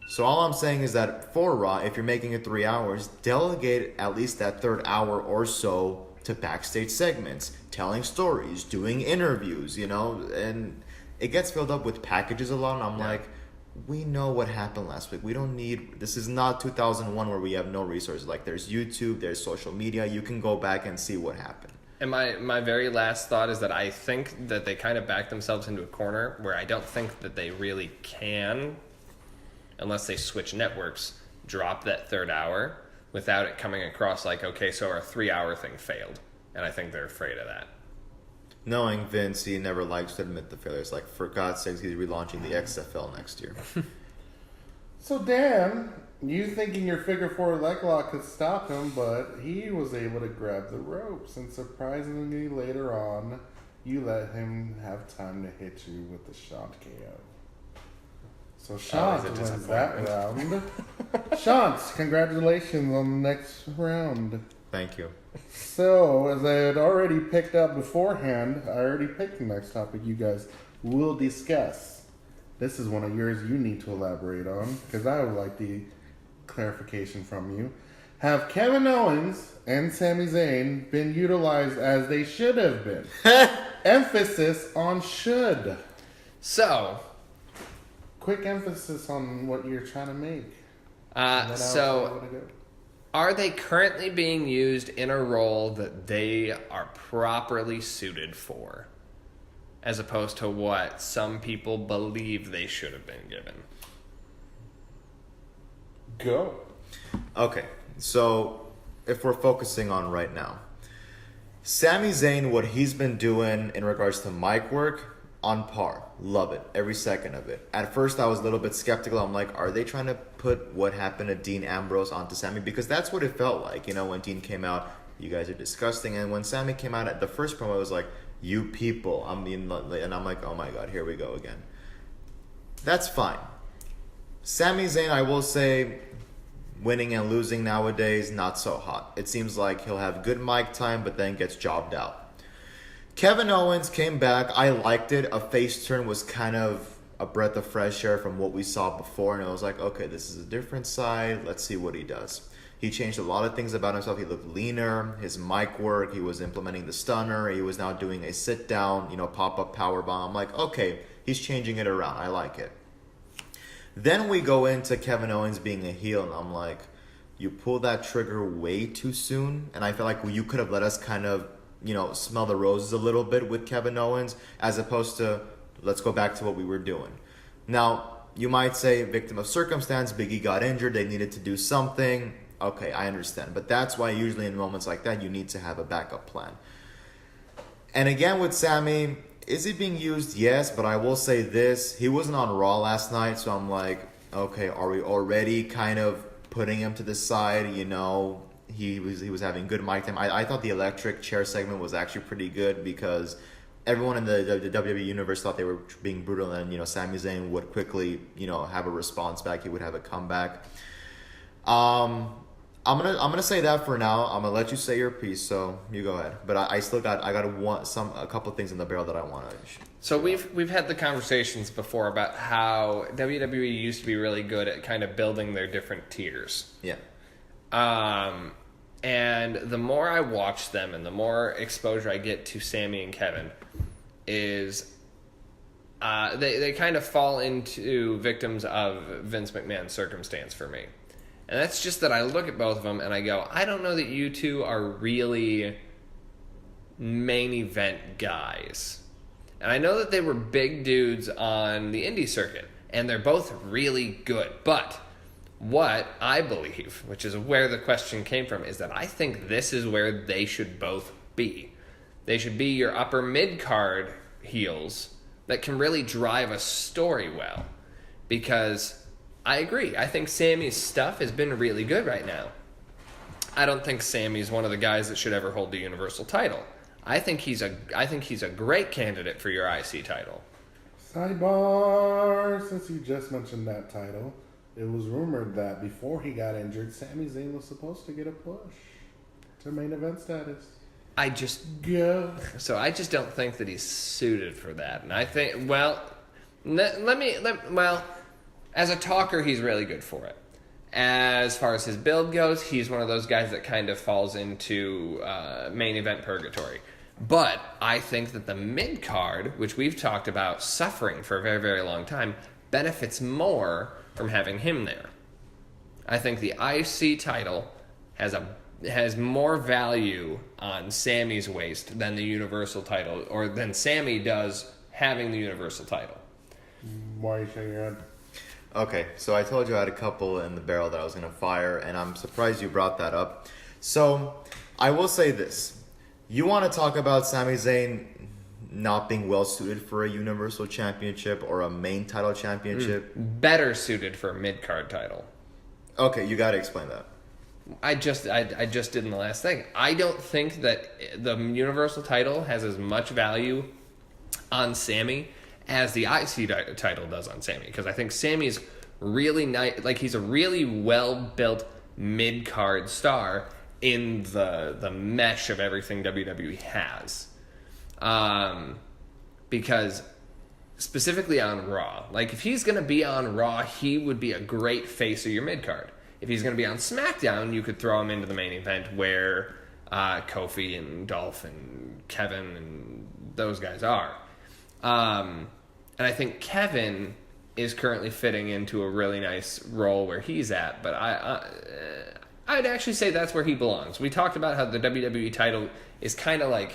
So all I'm saying is that for Raw, if you're making it 3 hours, delegate at least that third hour or so to backstage segments, telling stories, doing interviews, and it gets filled up with packages a lot. And I'm like, we know what happened last week. We don't need, this is not 2001 where we have no resources. Like, there's YouTube, there's social media. You can go back and see what happened. And my very last thought is that I think that they kind of back themselves into a corner where I don't think that they really can, unless they switch networks, drop that third hour without it coming across like, okay, so our 3 hour thing failed. And I think they're afraid of that. Knowing Vince, he never likes to admit the failures. Like, for God's sakes, he's relaunching the XFL next year. So, Dan, you thinking your figure four leg lock could stop him, but he was able to grab the ropes. And surprisingly, later on, you let him have time to hit you with the shot KO. So Shant Always a wins that disappointment. round. Shant, congratulations on the next round. Thank you. So, as I had already picked up beforehand, I already picked the next topic you guys will discuss. This is one of yours you need to elaborate on, because I would like the clarification from you. Have Kevin Owens and Sami Zayn been utilized as they should have been? Emphasis on should. So, Quick emphasis on what you're trying to make. And then I'll tell you where to go. are they currently being used in a role that they are properly suited for? As opposed to what some people believe they should have been given. Go. Okay, so if we're focusing on right now, Sami Zayn, what he's been doing in regards to mic work, on par. Love it. Every second of it. At first, I was a little bit skeptical. I'm like, are they trying to put what happened to Dean Ambrose onto Sami? Because that's what it felt like. You know, when Dean came out, you guys are disgusting. And when Sami came out at the first promo, it was like, you people. I mean, and I'm like, oh my God, here we go again. That's fine. Sami Zayn, I will say, winning and losing nowadays, not so hot. It seems like he'll have good mic time, but then gets jobbed out. Kevin Owens came back. I liked it. A face turn was kind of a breath of fresh air from what we saw before. And I was like, okay, this is a different side. Let's see what he does. He changed a lot of things about himself. He looked leaner. His mic work. He was implementing the stunner. He was now doing a sit down, pop-up power bomb. I'm like, okay, he's changing it around. I like it. Then we go into Kevin Owens being a heel. And I'm like, you pulled that trigger way too soon. And I feel like you could have let us kind of smell the roses a little bit with Kevin Owens, as opposed to, let's go back to what we were doing. Now, you might say, victim of circumstance, Big E got injured, they needed to do something. Okay, I understand. But that's why usually in moments like that, you need to have a backup plan. And again with Sami, is he being used? Yes, but I will say this. He wasn't on Raw last night, so I'm like, okay, are we already kind of putting him to the side, He was having good mic time. I thought the electric chair segment was actually pretty good because everyone in the WWE universe thought they were being brutal, and Sami Zayn would quickly have a response back. He would have a comeback. I'm gonna say that for now. I'm gonna let you say your piece, so you go ahead. But I got a couple things in the barrel that I want to. So we've had the conversations before about how WWE used to be really good at kind of building their different tiers. Yeah. And the more I watch them and the more exposure I get to Sami and Kevin is they kind of fall into victims of Vince McMahon's circumstance for me. And that's just that I look at both of them and I go, I don't know that you two are really main event guys. And I know that they were big dudes on the indie circuit, and they're both really good, but what I believe, which is where the question came from, is that I think this is where they should both be. They should be your upper mid-card heels that can really drive a story well. Because I agree. I think Sami's stuff has been really good right now. I don't think Sami's one of the guys that should ever hold the Universal title. I think he's a great candidate for your IC title. Sidebar, since you just mentioned that title, it was rumored that before he got injured, Sami Zayn was supposed to get a push to main event status. I just don't think that he's suited for that. And I think, as a talker, he's really good for it. As far as his build goes, he's one of those guys that kind of falls into main event purgatory. But I think that the mid-card, which we've talked about suffering for a very, very long time, benefits more from having him there. I think the IC title has more value on Sami's waist than the Universal title, or than Sami does having the Universal title. Why are you shaking your head? Okay, so I told you I had a couple in the barrel that I was going to fire, and I'm surprised you brought that up. So I will say this. You want to talk about Sami Zayn not being well suited for a Universal Championship or a main title championship? Better suited for a mid-card title. Okay, you got to explain that. I just did in the last thing. I don't think that the Universal title has as much value on Sami as the IC title does on Sammy, because I think Sammy's really nice. Like, he's a really well-built mid-card star in the mesh of everything WWE has. Because specifically on Raw, like, if he's going to be on Raw, he would be a great face of your mid-card. If he's going to be on SmackDown, you could throw him into the main event where Kofi and Dolph and Kevin and those guys are. And I think Kevin is currently fitting into a really nice role where he's at, but I'd actually say that's where he belongs. We talked about how the WWE title is kind of like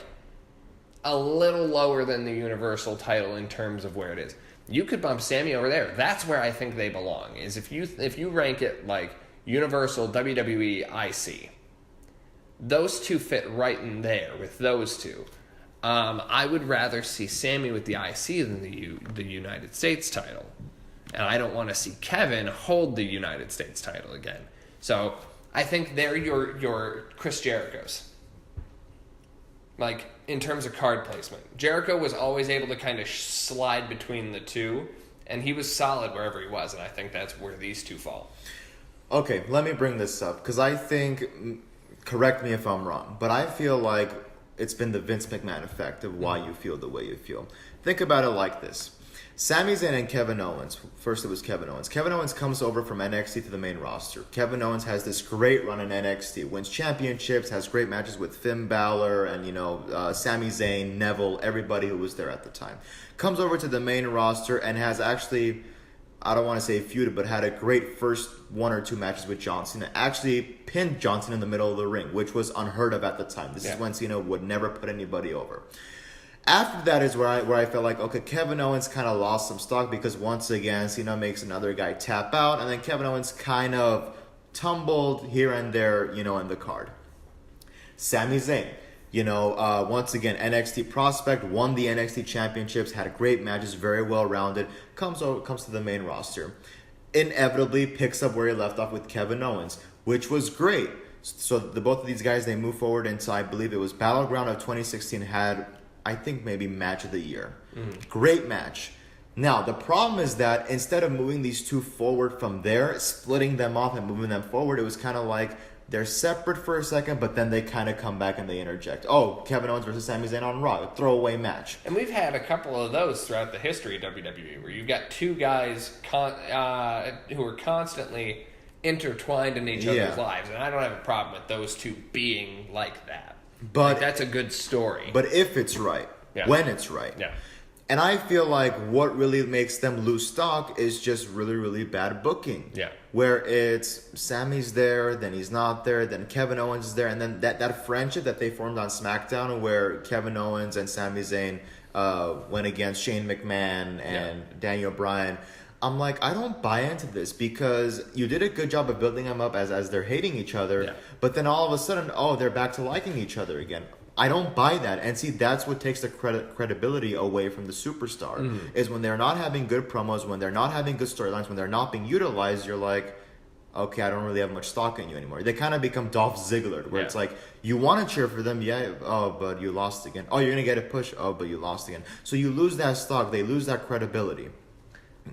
a little lower than the Universal title in terms of where it is. You could bump Sammy over there. That's where I think they belong. Is if you rank it like Universal, WWE, IC. Those two fit right in there with those two. I would rather see Sammy with the IC than the United States title. And I don't want to see Kevin hold the United States title again. So I think they're your Chris Jerichos. Like, in terms of card placement. Jericho was always able to kind of slide between the two, and he was solid wherever he was, and I think that's where these two fall. Okay, let me bring this up, because I think, correct me if I'm wrong, but I feel like it's been the Vince McMahon effect of why you feel the way you feel. Think about it like this. Sami Zayn and Kevin Owens. First it was Kevin Owens. Kevin Owens comes over from NXT to the main roster. Kevin Owens has this great run in NXT. Wins championships, has great matches with Finn Balor and, Sami Zayn, Neville, everybody who was there at the time. Comes over to the main roster and has actually, I don't want to say feuded, but had a great first one or two matches with John Cena. Actually pinned John Cena in the middle of the ring, which was unheard of at the time. This is when Cena would never put anybody over. After that is where I felt like, okay, Kevin Owens kind of lost some stock because once again, Cena makes another guy tap out, and then Kevin Owens kind of tumbled here and there, in the card. Sami Zayn, once again, NXT prospect, won the NXT championships, had great matches, very well rounded, comes to the main roster. Inevitably picks up where he left off with Kevin Owens, which was great. So both of these guys, they move forward into, I believe it was Battleground of 2016, had, I think, maybe match of the year. Great match. Now, the problem is that instead of moving these two forward from there, splitting them off and moving them forward, it was kind of like they're separate for a second, but then they kind of come back and they interject. Oh, Kevin Owens versus Sami Zayn on Raw, a throwaway match. And we've had a couple of those throughout the history of WWE, where you've got two guys who are constantly intertwined in each other's lives, and I don't have a problem with those two being like that. But that's a good story. But if it's right, when it's right. Yeah. And I feel like what really makes them lose stock is just really, really bad booking. Yeah. Where it's Sammy's there, then he's not there, then Kevin Owens is there, and then that friendship that they formed on SmackDown where Kevin Owens and Sami Zayn went against Shane McMahon and Daniel Bryan. I'm like, I don't buy into this because you did a good job of building them up as they're hating each other, but then all of a sudden, they're back to liking each other again. I don't buy that. And see, that's what takes the credibility away from the superstar, is when they're not having good promos, when they're not having good storylines, when they're not being utilized, you're like, okay, I don't really have much stock in you anymore. They kind of become Dolph Ziggler, where it's like, you want to cheer for them, but you lost again. Oh, you're going to get a push, but you lost again. So you lose that stock, they lose that credibility.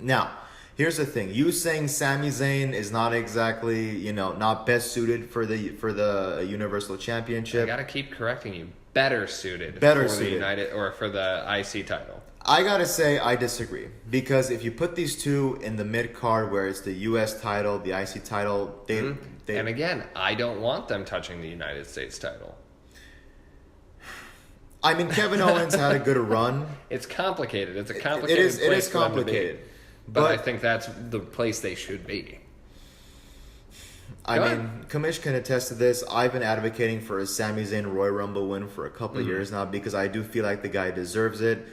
Now, here's the thing. You saying Sami Zayn is not exactly, not best suited for the Universal Championship. I gotta keep correcting you. Better suited for the United or for the IC title. I gotta say I disagree, because if you put these two in the mid card where it's the US title, the IC title, they and again, I don't want them touching the United States title. I mean, Kevin Owens had a good run. It's complicated. It's a complicated. It is complicated. But I think that's the place they should be. I mean, Kamish can attest to this. I've been advocating for a Sami Zayn Royal Rumble win for a couple of years now, because I do feel like the guy deserves it.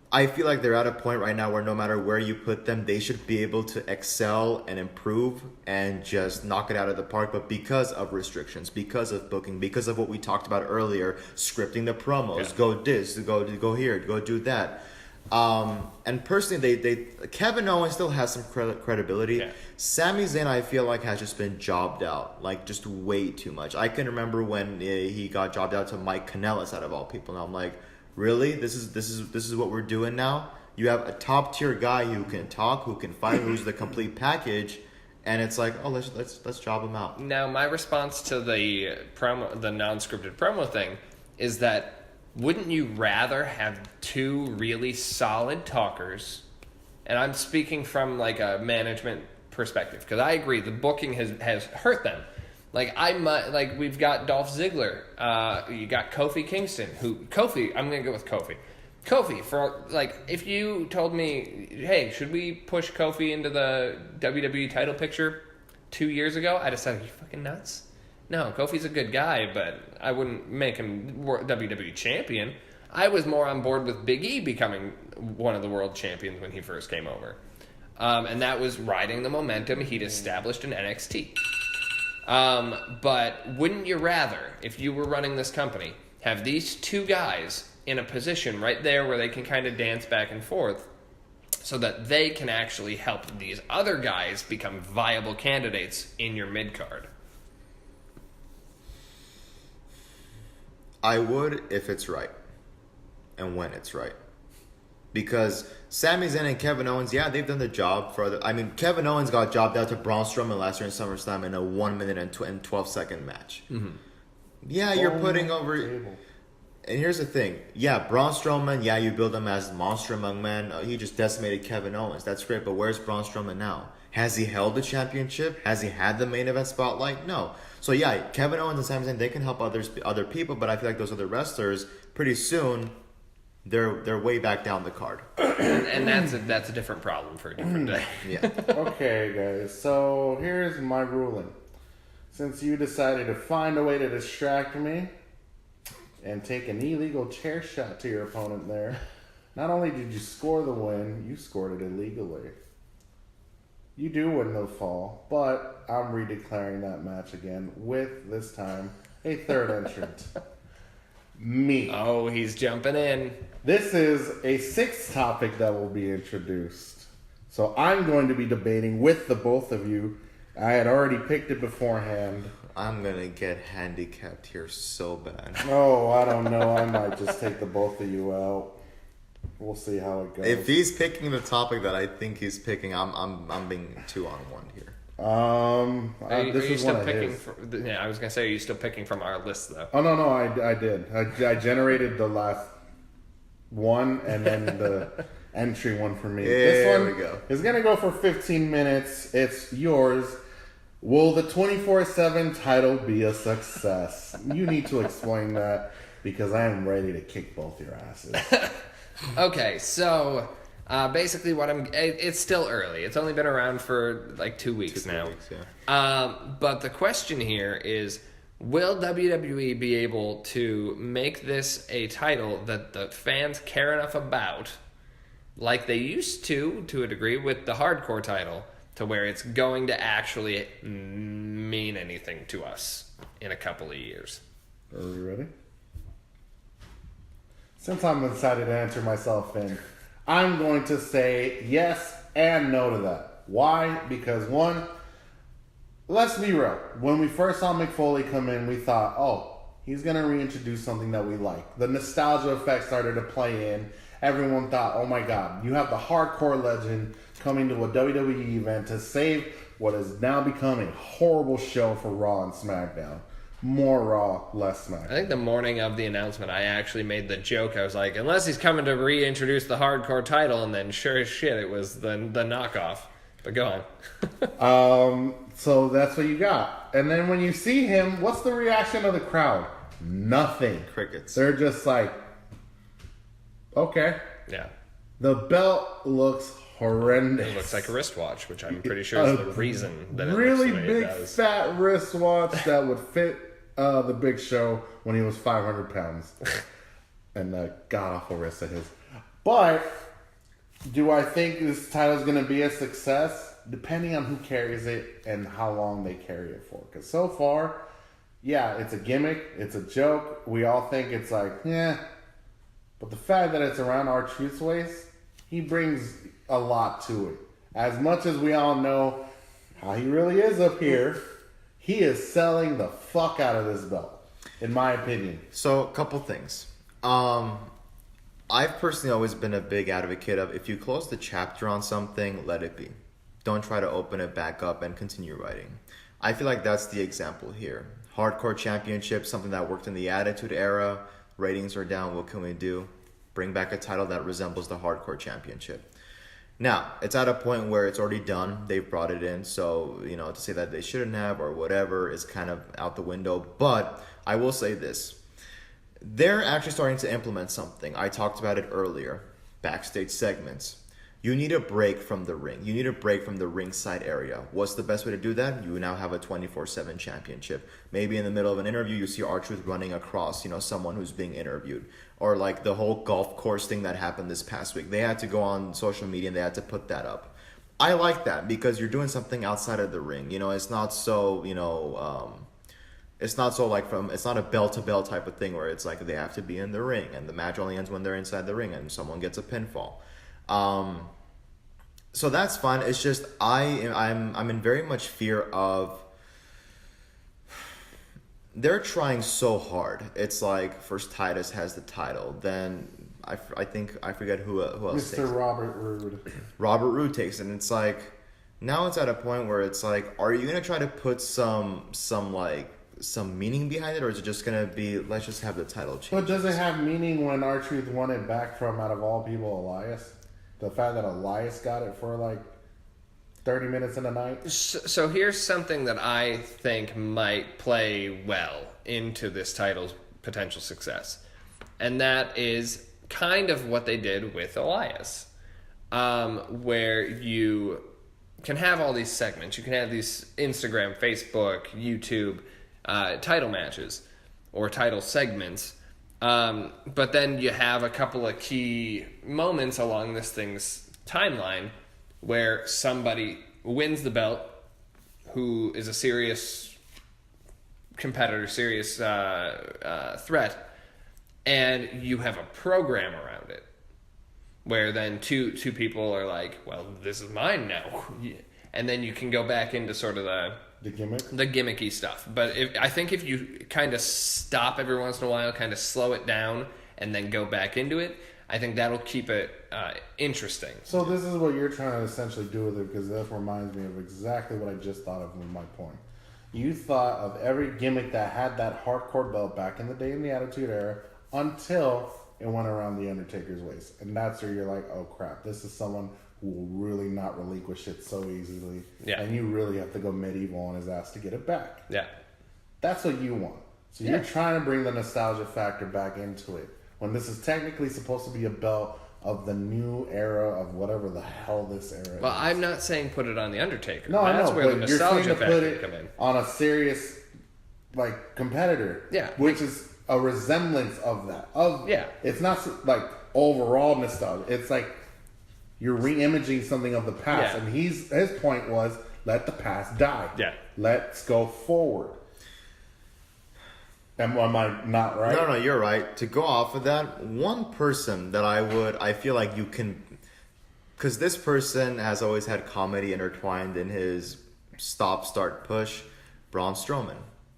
I feel like they're at a point right now where no matter where you put them, they should be able to excel and improve and just knock it out of the park. But because of restrictions, because of booking, because of what we talked about earlier, scripting the promos, go this, go here, go do that. And personally, Kevin Owens still has some credibility. Yeah. Sami Zayn, I feel like, has just been jobbed out, like just way too much. I can remember when he got jobbed out to Mike Kanellis, out of all people. And I'm like, really? This is what we're doing now? You have a top tier guy who can talk, who can fight, who's the complete package, and it's like, oh, let's job him out. Now, my response to the non-scripted promo thing is that wouldn't you rather have two really solid talkers? And I'm speaking from like a management perspective, because I agree the booking has hurt them. Like we've got Dolph Ziggler, you got Kofi Kingston. I'm gonna go with Kofi. Kofi, for like, if you told me, hey, should we push Kofi into the WWE title picture 2 years ago? I'd have said, are you fucking nuts? No, Kofi's a good guy, but I wouldn't make him WWE champion. I was more on board with Big E becoming one of the world champions when he first came over. And that was riding the momentum he'd established in NXT. But wouldn't you rather, if you were running this company, have these two guys in a position right there where they can kind of dance back and forth so that they can actually help these other guys become viable candidates in your mid-card? I would if it's right and when it's right. Because Sami Zayn and Kevin Owens, yeah, they've done the job for other. I mean, Kevin Owens got jobbed out to Braun Strowman last year in SummerSlam in a 1 minute and 12-second match. Mm-hmm. Yeah, you're putting over. Table. And here's the thing. Yeah, Braun Strowman, yeah, you build him as monster among men. He just decimated Kevin Owens. That's great, but where's Braun Strowman now? Has he held the championship? Has he had the main event spotlight? No. So yeah, Kevin Owens and Sami Zayn, they can help other people, but I feel like those other wrestlers, pretty soon, they're way back down the card. and that's a different problem for a different day. Yeah. Okay, guys. So here's my ruling. Since you decided to find a way to distract me and take an illegal chair shot to your opponent there, not only did you score the win, you scored it illegally. You do win the fall, but I'm redeclaring that match again with, this time, a third entrant. Me. Oh, he's jumping in. This is a sixth topic that will be introduced. So I'm going to be debating with the both of you. I had already picked it beforehand. I'm going to get handicapped here so bad. Oh, I don't know. I might just take the both of you out. We'll see how it goes. If he's picking the topic that I think he's picking, I'm being 2-on-1 here. Are This you is still one of picking? his. I was gonna say, are you still picking from our list though? Oh no, I did. I generated the last one and then the entry one for me. There This one we go. is gonna go for 15 minutes. It's yours. Will the 24/7 title be a success? You need to explain that because I am ready to kick both your asses. Okay, so basically, it's still early. It's only been around for like 2 weeks now. 2 weeks, yeah. But the question here is, will WWE be able to make this a title that the fans care enough about, like they used to a degree with the hardcore title, to where it's going to actually mean anything to us in a couple of years? Are we ready? Since I'm excited to answer myself in, I'm going to say yes and no to that. Why? Because one, let's be real. When we first saw Mick Foley come in, we thought, oh, he's going to reintroduce something that we like. The nostalgia effect started to play in. Everyone thought, oh my God, you have the hardcore legend coming to a WWE event to save what has now become a horrible show for Raw and SmackDown. More Raw, less SmackDown. I think the morning of the announcement, I actually made the joke. I was like, unless he's coming to reintroduce the hardcore title, and then sure as shit, it was the knockoff. But go on. So that's what you got. And then when you see him, what's the reaction of the crowd? Nothing. Crickets. They're just like, okay. Yeah. The belt looks horrendous. It looks like a wristwatch, which I'm pretty sure is the reason that it really looks the way big it does. fat wristwatch that would fit the Big Show when he was 500 pounds. And a god-awful wrist of his. But do I think this title's going to be a success? Depending on who carries it and how long they carry it for. Because so far, yeah, it's a gimmick. It's a joke. We all think it's like, yeah. But the fact that it's around R-Truth's waist, he brings a lot to it. As much as we all know how he really is up here, he is selling the fuck out of this belt, in my opinion. So, a couple things. I've personally always been a big advocate of if you close the chapter on something, let it be. Don't try to open it back up and continue writing. I feel like that's the example here. Hardcore Championship, something that worked in the Attitude Era. Ratings are down. What can we do? Bring back a title that resembles the Hardcore Championship. Now, it's at a point where it's already done. They've brought it in. So, to say that they shouldn't have or whatever is kind of out the window. But I will say this. They're actually starting to implement something. I talked about it earlier. Backstage segments. You need a break from the ring. You need a break from the ringside area. What's the best way to do that? You now have a 24/7 championship. Maybe in the middle of an interview, you see R-Truth running across, someone who's being interviewed. Or like the whole golf course thing that happened this past week. They had to go on social media and they had to put that up. I like that because you're doing something outside of the ring. It's not so, it's not so it's not a bell-to-bell type of thing where it's like they have to be in the ring and the match only ends when they're inside the ring and someone gets a pinfall. So that's fine. It's just I'm in very much fear of they're trying so hard. It's like first Titus has the title, then I forget who else. Mr. Robert Roode. Robert Roode takes it, and it's like now it's at a point where it's like, are you gonna try to put some meaning behind it, or is it just gonna be let's just have the title change? But does it have meaning when R-Truth won it back from, out of all people, Elias? The fact that Elias got it for like 30 minutes in a night? So here's something that I think might play well into this title's potential success. And that is kind of what they did with Elias. Where you can have all these segments. You can have these Instagram, Facebook, YouTube title matches or title segments. But then you have a couple of key moments along this thing's timeline where somebody wins the belt who is a serious competitor, serious threat, and you have a program around it where then two people are like, well, this is mine now. And then you can go back into sort of the gimmicky stuff. But I think if you kind of stop every once in a while, kind of slow it down, and then go back into it, I think that'll keep it interesting. So this is what you're trying to essentially do with it, because that reminds me of exactly what I just thought of with my point. You thought of every gimmick that had that hardcore belt back in the day in the Attitude Era until it went around the Undertaker's waist. And that's where you're like, oh crap, this is someone who will really not relinquish it so easily. Yeah. And you really have to go medieval on his ass to get it back. Yeah. That's what you want. So you're trying to bring the nostalgia factor back into it. When this is technically supposed to be a belt of the new era of whatever the hell this era is. Well, I'm not saying put it on the Undertaker. No, That's I know, where the but you're saying nostalgia to put factor it come in. on a serious, competitor. Yeah. Which is a resemblance of that. Yeah. It's not overall nostalgia. It's like you're re-imaging something of the past. Yeah. And his point was, let the past die. Yeah. Let's go forward. Am I not right? No, you're right. To go off of that, one person that I feel like you can, because this person has always had comedy intertwined in his stop, start, push, Braun Strowman.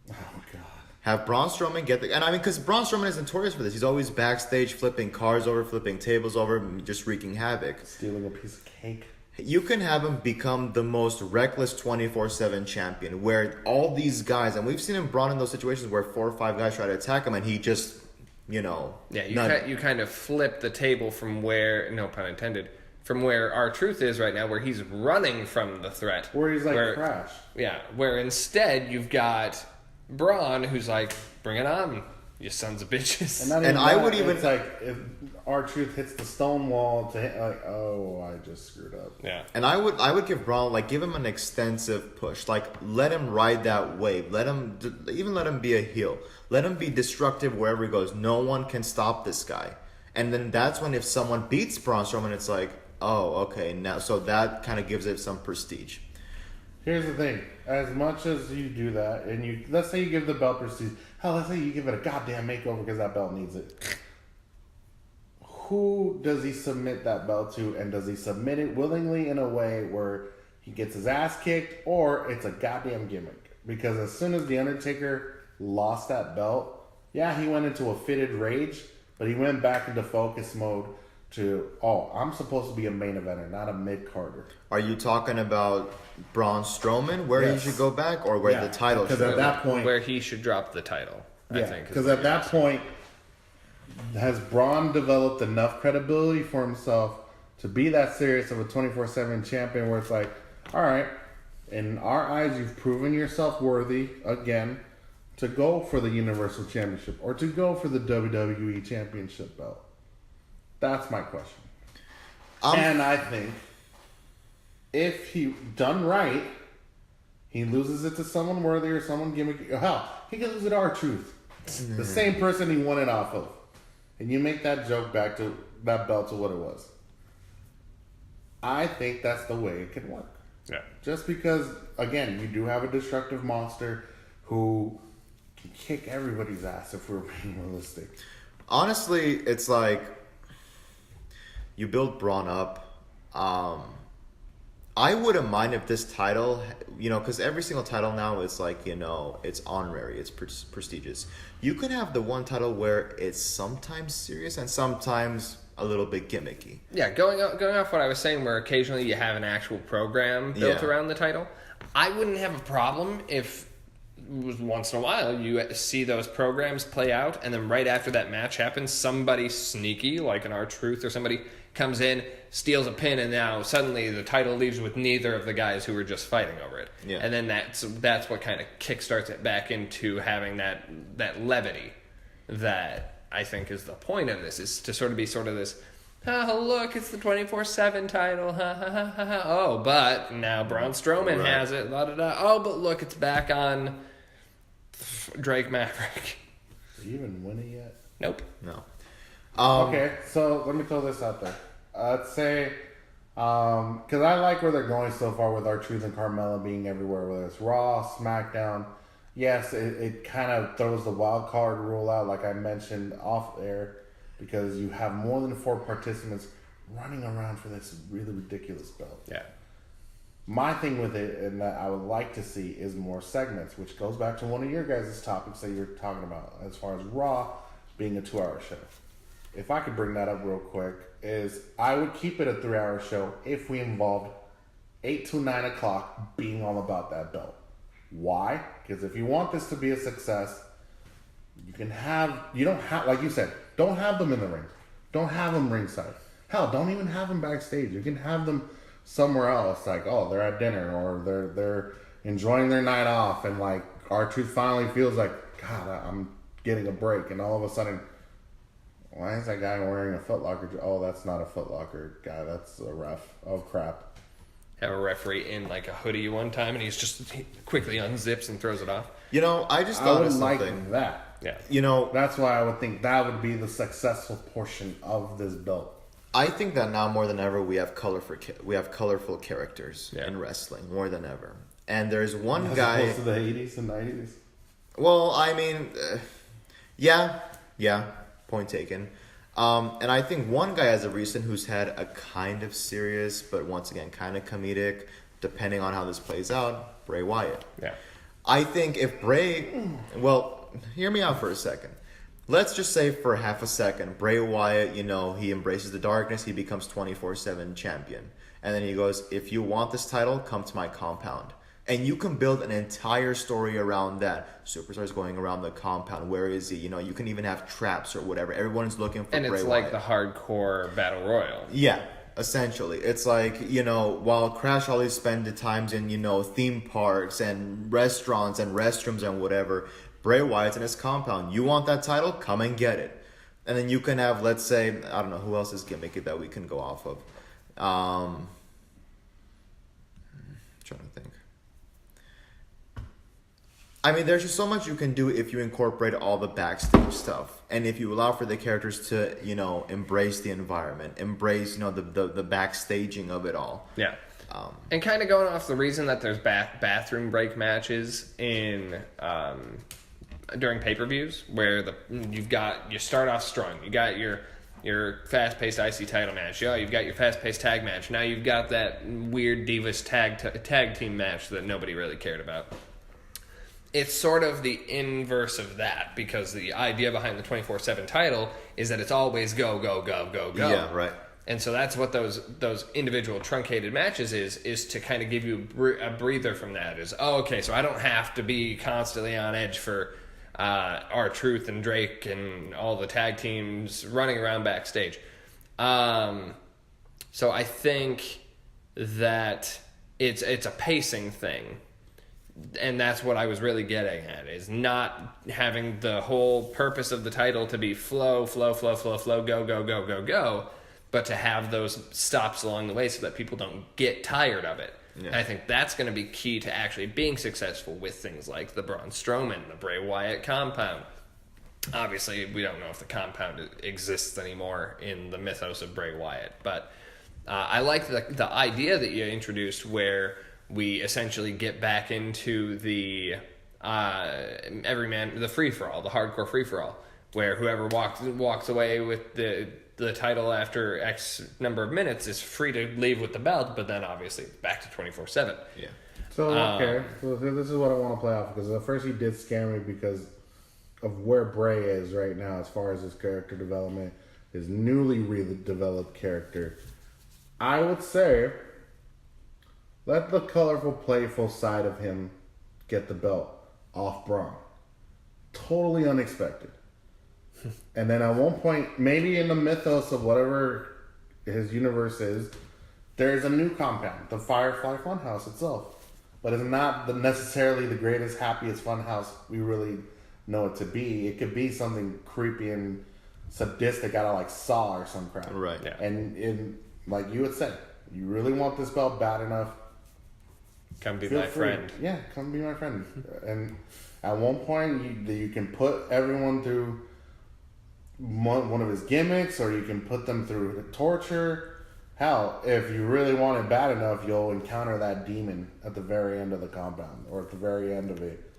Oh, God. Have Braun Strowman get the, and I mean, because Braun Strowman is notorious for this. He's always backstage flipping cars over, flipping tables over, just wreaking havoc. Stealing a piece of cake. You can have him become the most reckless 24/7 champion, where all these guys, and we've seen him Braun in those situations where 4 or 5 guys try to attack him, and he just, Yeah, you kind of flip the table from where, no pun intended, from where R-Truth is right now, where he's running from the threat. Where he's Crash. Yeah, where instead you've got Braun, who's like, bring it on, you sons of bitches. And I would even... It's like, if R-Truth hits the stone wall to hit, I just screwed up. Yeah. And I would give Braun, give him an extensive push. Let him ride that wave. Let him be a heel. Let him be destructive wherever he goes. No one can stop this guy. And then that's when if someone beats Braun Strowman, it's like, oh, okay, now, so that kind of gives it some prestige. Here's the thing. As much as you do that, and let's say you give the belt prestige, hell, let's say you give it a goddamn makeover because that belt needs it. Who does he submit that belt to, and does he submit it willingly in a way where he gets his ass kicked, or it's a goddamn gimmick? Because as soon as The Undertaker lost that belt, yeah, he went into a fitted rage, But he went back into focus mode to, I'm supposed to be a main eventer, not a mid-carder. Are you talking about Braun Strowman, where Yes. he should go back, or where the title should Because go? at that point, Where he should drop the title, I think. because at that point, has Braun developed enough credibility for himself to be that serious of a 24/7 champion where it's like, all right, in our eyes, you've proven yourself worthy again to go for the Universal Championship or to go for the WWE Championship belt? That's my question. And I think if he done right, he loses it to someone worthy or someone gimmicky. Hell, he can lose it to R-Truth. The same person he won it off of. And you make that joke back to that belt to what it was. I think that's the way it can work. Yeah. Just because, again, you do have a destructive monster who can kick everybody's ass if we're being realistic. Honestly, it's like you build Braun up. I wouldn't mind if this title, because every single title now is like, it's honorary, it's prestigious. You could have the one title where it's sometimes serious and sometimes a little bit gimmicky. Yeah, going off what I was saying, where occasionally you have an actual program built around the title, I wouldn't have a problem if once in a while you see those programs play out, and then right after that match happens, somebody sneaky, like an R-Truth or somebody, comes in, steals a pin, and now suddenly the title leaves with neither of the guys who were just fighting over it. Yeah. And then that's what kind of kickstarts it back into having that levity that I think is the point of this, is to sort of this, oh, look, it's the 24/7 title, ha ha ha ha ha. Oh, but now Braun Strowman has it, la da da. Oh, but look, it's back on Drake Maverick. Did he even win it yet? Nope. No. Okay, so let me throw this out there. Let's say, because I like where they're going so far with R-Truth and Carmella being everywhere, whether it's Raw, SmackDown. Yes, it kind of throws the wild card rule out, like I mentioned off air, because you have more than 4 participants running around for this really ridiculous belt. Yeah. My thing with it, and that I would like to see, is more segments, which goes back to one of your guys' topics that you're talking about, as far as Raw being a 2-hour show. If I could bring that up real quick, is I would keep it a 3-hour show if we involved 8 to 9 o'clock being all about that belt. Why? Because if you want this to be a success, you don't have, like you said, don't have them in the ring. Don't have them ringside. Hell, don't even have them backstage. You can have them somewhere else, like, they're at dinner or they're enjoying their night off, and like R-Truth finally feels like, God, I'm getting a break, and all of a sudden, why is that guy wearing a Foot Locker? Oh, that's not a Foot Locker guy. That's a ref. Oh, crap. Have a referee in like a hoodie one time, and he quickly unzips and throws it off. I just thought I would of something. like that. Yeah. That's why I would think that would be the successful portion of this belt. I think that now more than ever we have colorful characters in wrestling more than ever. And there's one As guy. opposed to the 80s and 90s. Well, I mean, yeah, point taken. And I think one guy as of recent who's had a kind of serious, but once again kind of comedic, depending on how this plays out, Bray Wyatt. Yeah. I think if Bray, well, hear me out for a second. Let's just say for half a second, Bray Wyatt, he embraces the darkness, he becomes 24/7 champion. And then he goes, if you want this title, come to my compound. And you can build an entire story around that. Superstar's going around the compound. Where is he? You can even have traps or whatever. Everyone's looking for And Bray it's Wyatt. like the hardcore battle royal. Yeah, essentially. It's like, while Crash always spend the times in, theme parks and restaurants and restrooms and whatever, Bray Wyatt's in his compound. You want that title? Come and get it. And then you can have, let's say, I don't know, who else is gimmicky that we can go off of? Trying to think. I mean, there's just so much you can do if you incorporate all the backstage stuff. And if you allow for the characters to, embrace the environment, embrace, the backstaging of it all. Yeah. And kind of going off the reason that there's bathroom break matches in during pay-per-views, where you start off strong. You got your fast-paced IC title match. You've got your fast-paced tag match. Now you've got that weird Divas tag team match that nobody really cared about. it's sort of the inverse of that, because the idea behind the 24/7 title is that it's always go, go, go, go, go. Yeah, right. And so that's what those individual truncated matches is to kind of give you a breather from that. Is, oh, okay, so I don't have to be constantly on edge for R-Truth and Drake and all the tag teams running around backstage. So I think that it's a pacing thing. And that's what I was really getting at, is not having the whole purpose of the title to be flow, flow, flow, flow, flow, go, go, go, go, go, but to have those stops along the way so that people don't get tired of it. Yeah. And I think that's going to be key to actually being successful with things like the Braun Strowman, the Bray Wyatt compound. Obviously, we don't know if the compound exists anymore in the mythos of Bray Wyatt, but I like the idea that you introduced, where we essentially get back into the the free-for-all, the hardcore free-for-all, where whoever walks away with the title after X number of minutes is free to leave with the belt, but then obviously back to 24/7. Yeah. So, okay. So this is what I want to play off, because at first he did scare me because of where Bray is right now as far as his character development, his newly redeveloped character. I would say, let the colorful, playful side of him get the belt off Braun. Totally unexpected. And then at one point, maybe in the mythos of whatever his universe is, there's a new compound, the Firefly Funhouse itself. But it's not necessarily the greatest, happiest funhouse we really know it to be. It could be something creepy and sadistic out of like Saw or some crap. Right. Yeah. And like you would say, you really want this belt bad enough, Come be feel my free. friend. Yeah, come be my friend. And at one point, you can put everyone through one of his gimmicks, or you can put them through torture. Hell, if you really want it bad enough, you'll encounter that demon at the very end of the compound, or at the very end of it.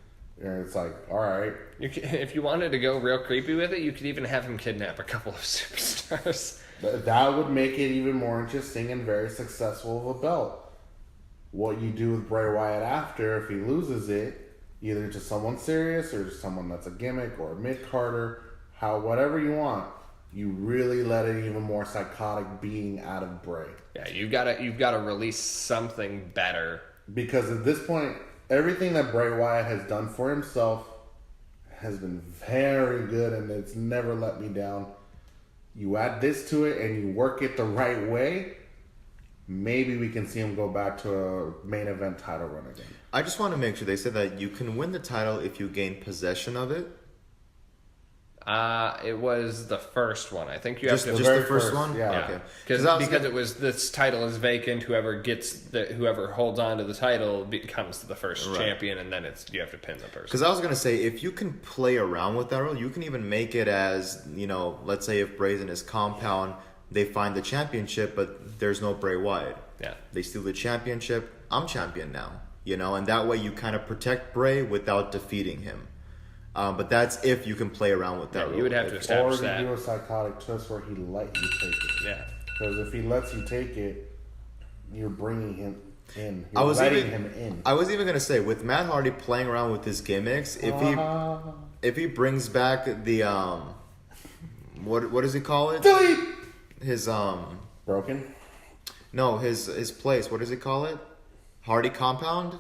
And it's like, all right. If you wanted to go real creepy with it, you could even have him kidnap a couple of superstars. That would make it even more interesting and very successful of a belt. What you do with Bray Wyatt after, if he loses it, either to someone serious or someone that's a gimmick or a mid-carder, whatever you want, you really let an even more psychotic being out of Bray. Yeah, you've got to release something better. Because at this point, everything that Bray Wyatt has done for himself has been very good, and it's never let me down. You add this to it and you work it the right way, maybe we can see him go back to a main event title run again. I just want to make sure, they said that you can win the title if you gain possession of it. It was the first one. I think you Just have to the first one? Yeah. Okay. because it was, this title is vacant. Whoever holds on to the title becomes the first champion, and then you have to pin the person. Because I was going to say, if you can play around with that role, you can even make it as, let's say if Bray's in his compound, they find the championship, but there's no Bray Wyatt. Yeah. They steal the championship, I'm champion now. And that way you kind of protect Bray without defeating him. But that's if you can play around with that role. You would have to establish that. Or to do a psychotic twist where he let you take it. Yeah. Because if he lets you take it, you're bringing him in. I You're was letting even him in. I was even gonna say, with Matt Hardy playing around with his gimmicks, if he brings back the what does he call it? Delete! His Broken? no, his place. What does he call it? Hardy Compound?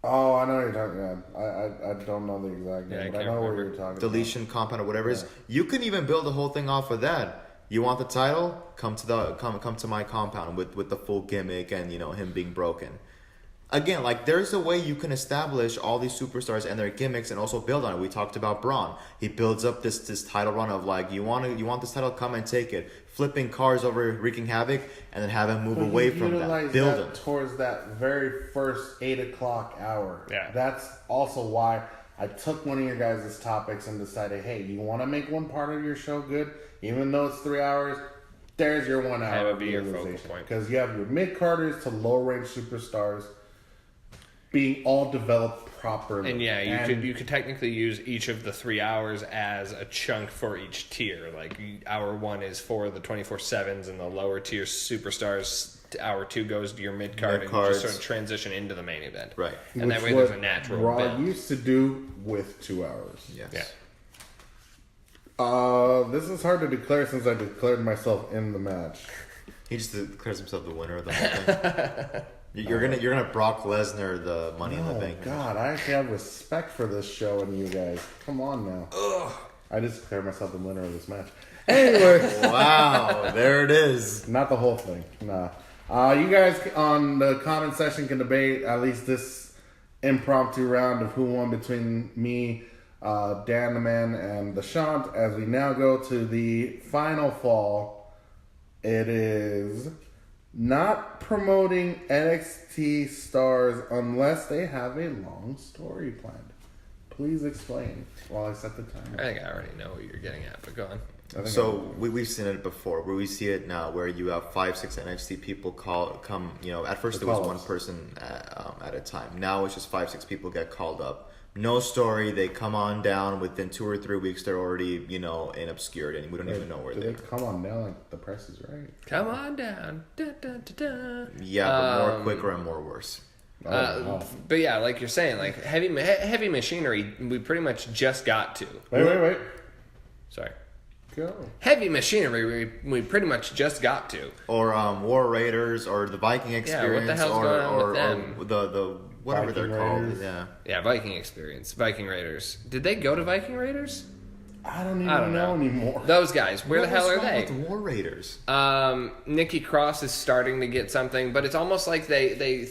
Oh, I know what you're talking about. I don't know the exact Yeah, name, I but I can't know what remember. you're talking Deletion Compound or whatever it is. You can even build the whole thing off of that. You want the title? Come to my compound with the full gimmick and him being broken. Again, like, there's a way you can establish all these superstars and their gimmicks and also build on it. We talked about Braun. He builds up this title run of like, you want this title, come and take it. Flipping cars over, wreaking havoc, and then have him move about. away But from he that. utilized Build that him. towards that very first 8 o'clock hour. Yeah. That's also why I took one of your guys' topics and decided, hey, you want to make one part of your show good, even though it's 3 hours. There's your 1 hour. That would be your focal point. Because you have your mid-carders to low-range superstars being all developed properly. And yeah, you could technically use each of the 3 hours as a chunk for each tier. Like hour 1 is for the 24/7s and the lower tier superstars. Hour 2 goes to your mid card and you just sort of transition into the main event. Right. And that way there's a natural Raw build. used to do with 2 hours. Yes. Yeah. This is hard to declare since I declared myself in the match. He just declares himself the winner of the whole thing. You're gonna Brock Lesnar the Money in the Oh Bank. God, I actually have respect for this show and you guys. Come on now. I just declared myself the winner of this match. Anyway, Wow, there it is. not the whole thing. Nah. You guys on the comment section can debate at least this impromptu round of who won between me, Dan the Man, and the Shant. As we now go to the final fall, it is not promoting NXT stars unless they have a long story planned. Please explain while I set the timer. I think I already know what you're getting at, but go on. So we've seen it before, where we see it now, where you have 5-6 NXT people come. You know, at first it was one person at a time. Now it's just 5-6 people get called up. No story. They come on down within 2 or 3 weeks. They're already in obscurity, and we don't even know where they are. come on down like the price is right. Come on down. Da, da, da, da. Yeah, but more quicker and more worse. Wow. But yeah, like you're saying, like heavy machinery, we pretty much just got to. Wait. Sorry. Go. Heavy machinery, we pretty much just got to. Or War Raiders, or the Viking Experience, what the hell's going on with them? or the whatever Viking they're called. Raiders. Yeah. Yeah, Viking Experience, Viking Raiders. Did they go to Viking Raiders? I don't even know anymore. Those guys, where the hell are they? With War Raiders. Nikki Cross is starting to get something, but it's almost like they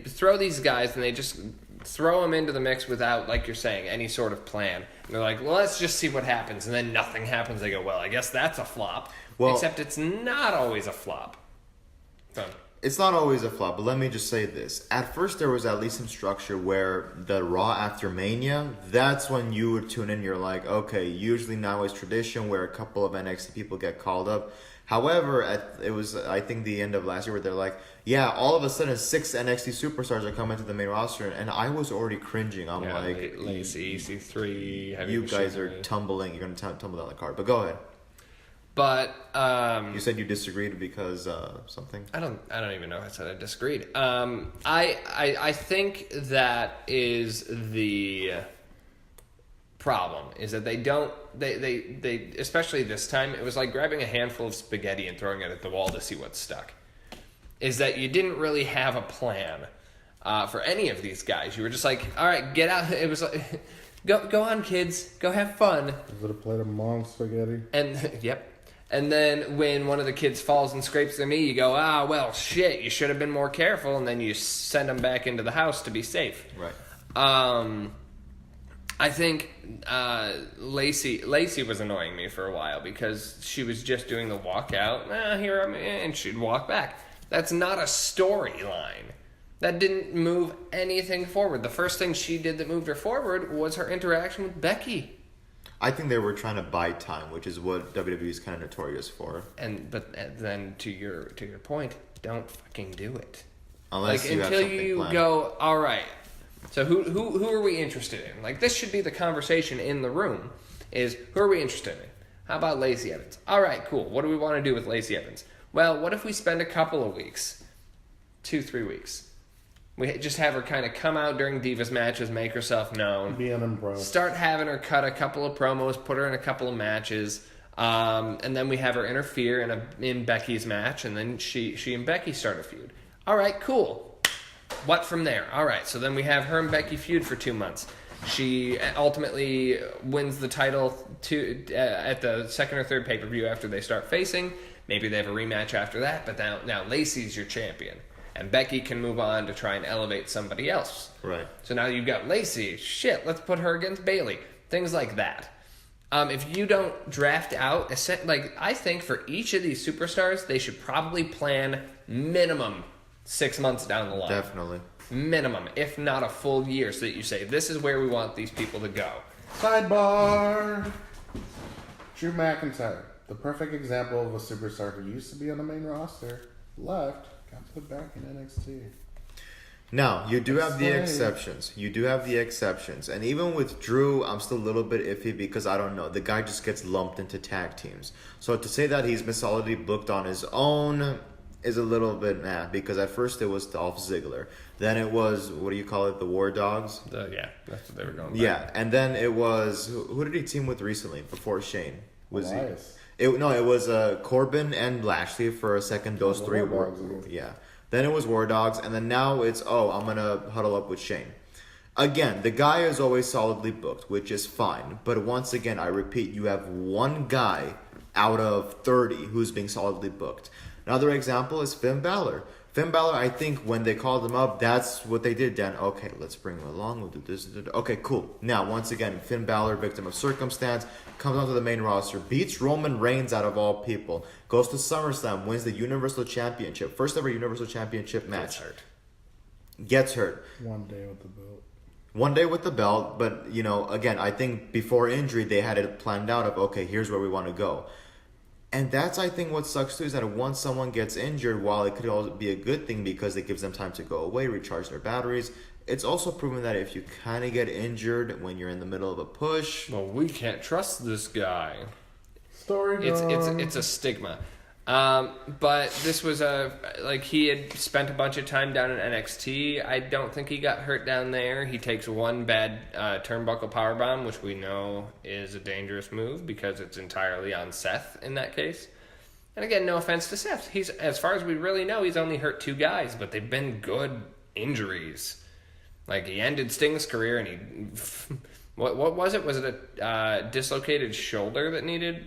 throw these guys and they just throw them into the mix without, like you're saying, any sort of plan. And they're like, well, let's just see what happens, and then nothing happens. They go, well, I guess that's a flop. Well, except it's not always a flop. So, It's not always a flop, but let me just say this. At first, there was at least some structure where the Raw after Mania, that's when you would tune in. You're like, okay, usually now is tradition where a couple of NXT people get called up. However, it was, I think, the end of last year where they're like, yeah, all of a sudden 6 NXT superstars are coming to the main roster, and I was already cringing. I'm like, Lacey, EC3, Heavy you guys Machinery. are tumbling. You're going to tumble down the card. But go ahead. But You said you disagreed because something. I don't even know if I said I disagreed. I think that is the problem, is that they especially this time, it was like grabbing a handful of spaghetti and throwing it at the wall to see what stuck. Is that you didn't really have a plan for any of these guys. You were just like, all right, get out. It was like, go on, kids, go have fun. Is it a plate of mom spaghetti? And yep. And then when one of the kids falls and scrapes their knee, you go, well, shit, you should have been more careful. And then you send them back into the house to be safe. Right. I think Lacey was annoying me for a while because she was just doing the walk out, here I'm, and she'd walk back. That's not a storyline. That didn't move anything forward. The first thing she did that moved her forward was her interaction with Becky. I think they were trying to buy time, which is what WWE is kind of notorious for. But then to your point, don't fucking do it. Unless you have until something you planned. go, all right. So who are we interested in? Like, this should be the conversation in the room. Is who are we interested in? How about Lacey Evans? All right, cool. What do we want to do with Lacey Evans? Well, what if we spend a couple of weeks, 2-3 weeks? We just have her kind of come out during Divas matches, make herself known. Be an bro. Start having her cut a couple of promos, put her in a couple of matches, and then we have her interfere in Becky's match, and then she and Becky start a feud. All right, cool. What from there? All right, so then we have her and Becky feud for 2 months. She ultimately wins the title at the second or third pay-per-view after they start facing. Maybe they have a rematch after that, but now Lacey's your champion. And Becky can move on to try and elevate somebody else. Right. So now you've got Lacey. Shit, let's put her against Bayley. Things like that. If you don't draft out, I think for each of these superstars, they should probably plan minimum 6 months down the line. Definitely. Minimum, if not a full year, so that you say, this is where we want these people to go. Sidebar. Drew McIntyre, the perfect example of a superstar who used to be on the main roster, left, got put back in NXT. Now, you do have the Explain. exceptions. You do have the exceptions. And even with Drew, I'm still a little bit iffy because I don't know. The guy just gets lumped into tag teams. So to say that he's been solidly booked on his own is a little bit because at first it was Dolph Ziggler. Then it was, what do you call it, the War Dogs? Yeah, that's what they were going. Yeah, and then it was, who did he team with recently before Shane? Elias. It was Corbin and Lashley for a second. Those The three War were, Dogs again. yeah. Then it was War Dogs, and then now it's, I'm going to huddle up with Shane. Again, the guy is always solidly booked, which is fine. But once again, I repeat, you have one guy out of 30 who's being solidly booked. Another example is Finn Balor. Finn Balor, I think when they called him up, that's what they did, Dan. Okay, let's bring him along. We'll do this. Okay, cool. Now, once again, Finn Balor, victim of circumstance, comes onto the main roster, beats Roman Reigns out of all people, goes to SummerSlam, wins the Universal Championship, first ever Universal Championship match. Gets hurt. 1 day with the belt. 1 day with the belt, but, again, I think before injury, they had it planned out of, okay, here's where we want to go. And that's, I think, what sucks too, is that once someone gets injured, while it could also be a good thing because it gives them time to go away, recharge their batteries, it's also proven that if you kind of get injured when you're in the middle of a push... Well, we can't trust this guy. Story It's a stigma. But this was he had spent a bunch of time down in NXT. I don't think he got hurt down there. He takes one bad turnbuckle powerbomb, which we know is a dangerous move because it's entirely on Seth in that case. And again, no offense to Seth. He's, as far as we really know, he's only hurt 2 guys, but they've been good injuries. Like, he ended Sting's career and he... What was it? Was it a dislocated shoulder that needed...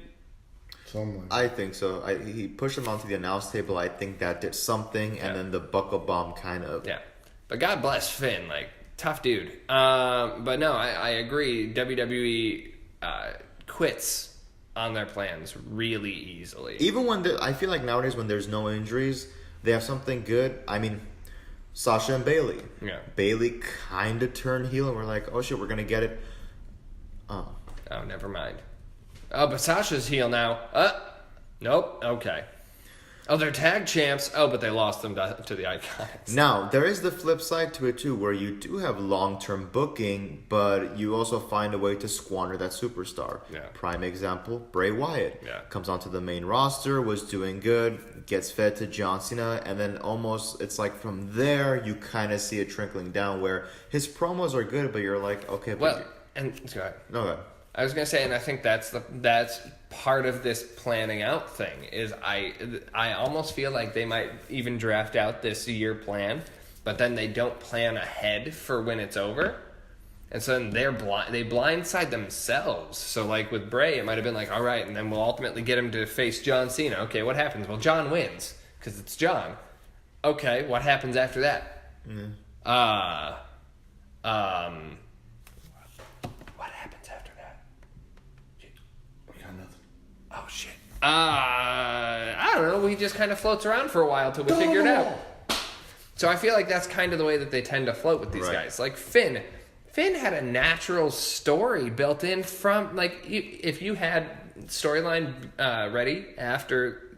I think so. He pushed him onto the announce table. I think that did something, and then the buckle bomb kind of... Yeah. But God bless Finn. Tough dude. But no, I agree. WWE quits on their plans really easily. Even when... I feel like nowadays when there's no injuries, they have something good. I mean, Sasha and Bailey. Yeah. Bailey kind of turned heel, and we're like, oh shit, we're going to get it. Oh, never mind. Oh, but Sasha's heel now. Nope. Okay. Oh, they're tag champs. Oh, but they lost them to the Iconics. Now, there is the flip side to it too, where you do have long-term booking, but you also find a way to squander that superstar. Yeah. Prime example, Bray Wyatt. Yeah. Comes onto the main roster, was doing good, gets fed to John Cena, and then almost, it's like from there, you kind of see it trickling down, where his promos are good, but you're like, okay, but... Well, and... Go ahead. No, go ahead. I was gonna say, and I think that's part of this planning out thing. Is I almost feel like they might even draft out this year plan, but then they don't plan ahead for when it's over, and so then they blindside themselves. So like with Bray, it might have been like, all right, and then we'll ultimately get him to face John Cena. Okay, what happens? Well, John wins because it's John. Okay, what happens after that? What happens after that? We got nothing. Oh shit. I don't know. He just kind of floats around for a while till we figure it out. So I feel like that's kind of the way that they tend to float with these guys. Like Finn had a natural story built in from if you had storyline ready after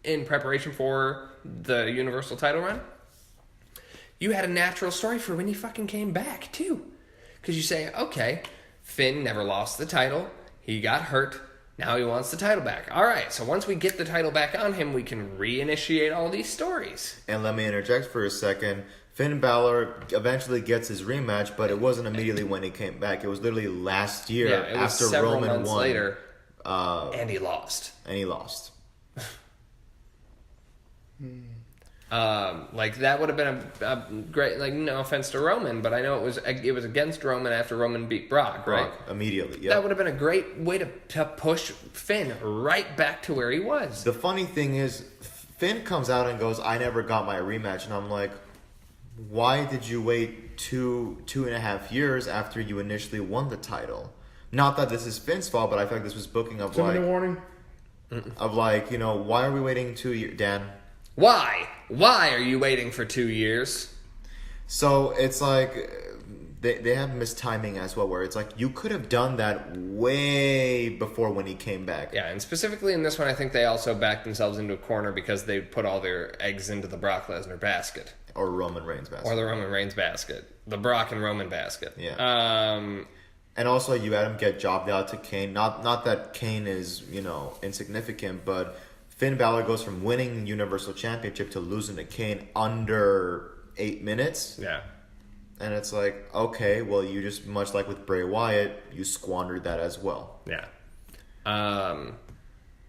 in preparation for the Universal title run, you had a natural story for when he fucking came back too. Because you say, okay, Finn never lost the title. He got hurt. Now he wants the title back. All right, so once we get the title back on him, we can reinitiate all these stories. And let me interject for a second. Finn Balor eventually gets his rematch, but it wasn't immediately when he came back. It was literally last year Yeah, it was after several Roman months won. later, and he lost. And he lost. That would have been a great, no offense to Roman, but I know it was against Roman after Roman beat Brock, right? Immediately, yeah. That would have been a great way to push Finn right back to where he was. The funny thing is, Finn comes out and goes, I never got my rematch. And I'm like, why did you wait two and a half years after you initially won the title? Not that this is Finn's fault, but I feel like this was booking of Two-minute warning? Why are we waiting 2 years, Dan? Why? Why are you waiting for 2 years? So it's like they have mistiming as well, where it's like you could have done that way before when he came back. Yeah, and specifically in this one, I think they also backed themselves into a corner because they put all their eggs into the Brock Lesnar basket. Or Roman Reigns basket. Or the Roman Reigns basket. The Brock and Roman basket. Yeah. And also, you had him get jobbed out to Kane. Not that Kane is, insignificant, but Finn Balor goes from winning Universal Championship to losing to Kane under 8 minutes. Yeah. And it's like, okay, well, you just, much like with Bray Wyatt, you squandered that as well. Yeah.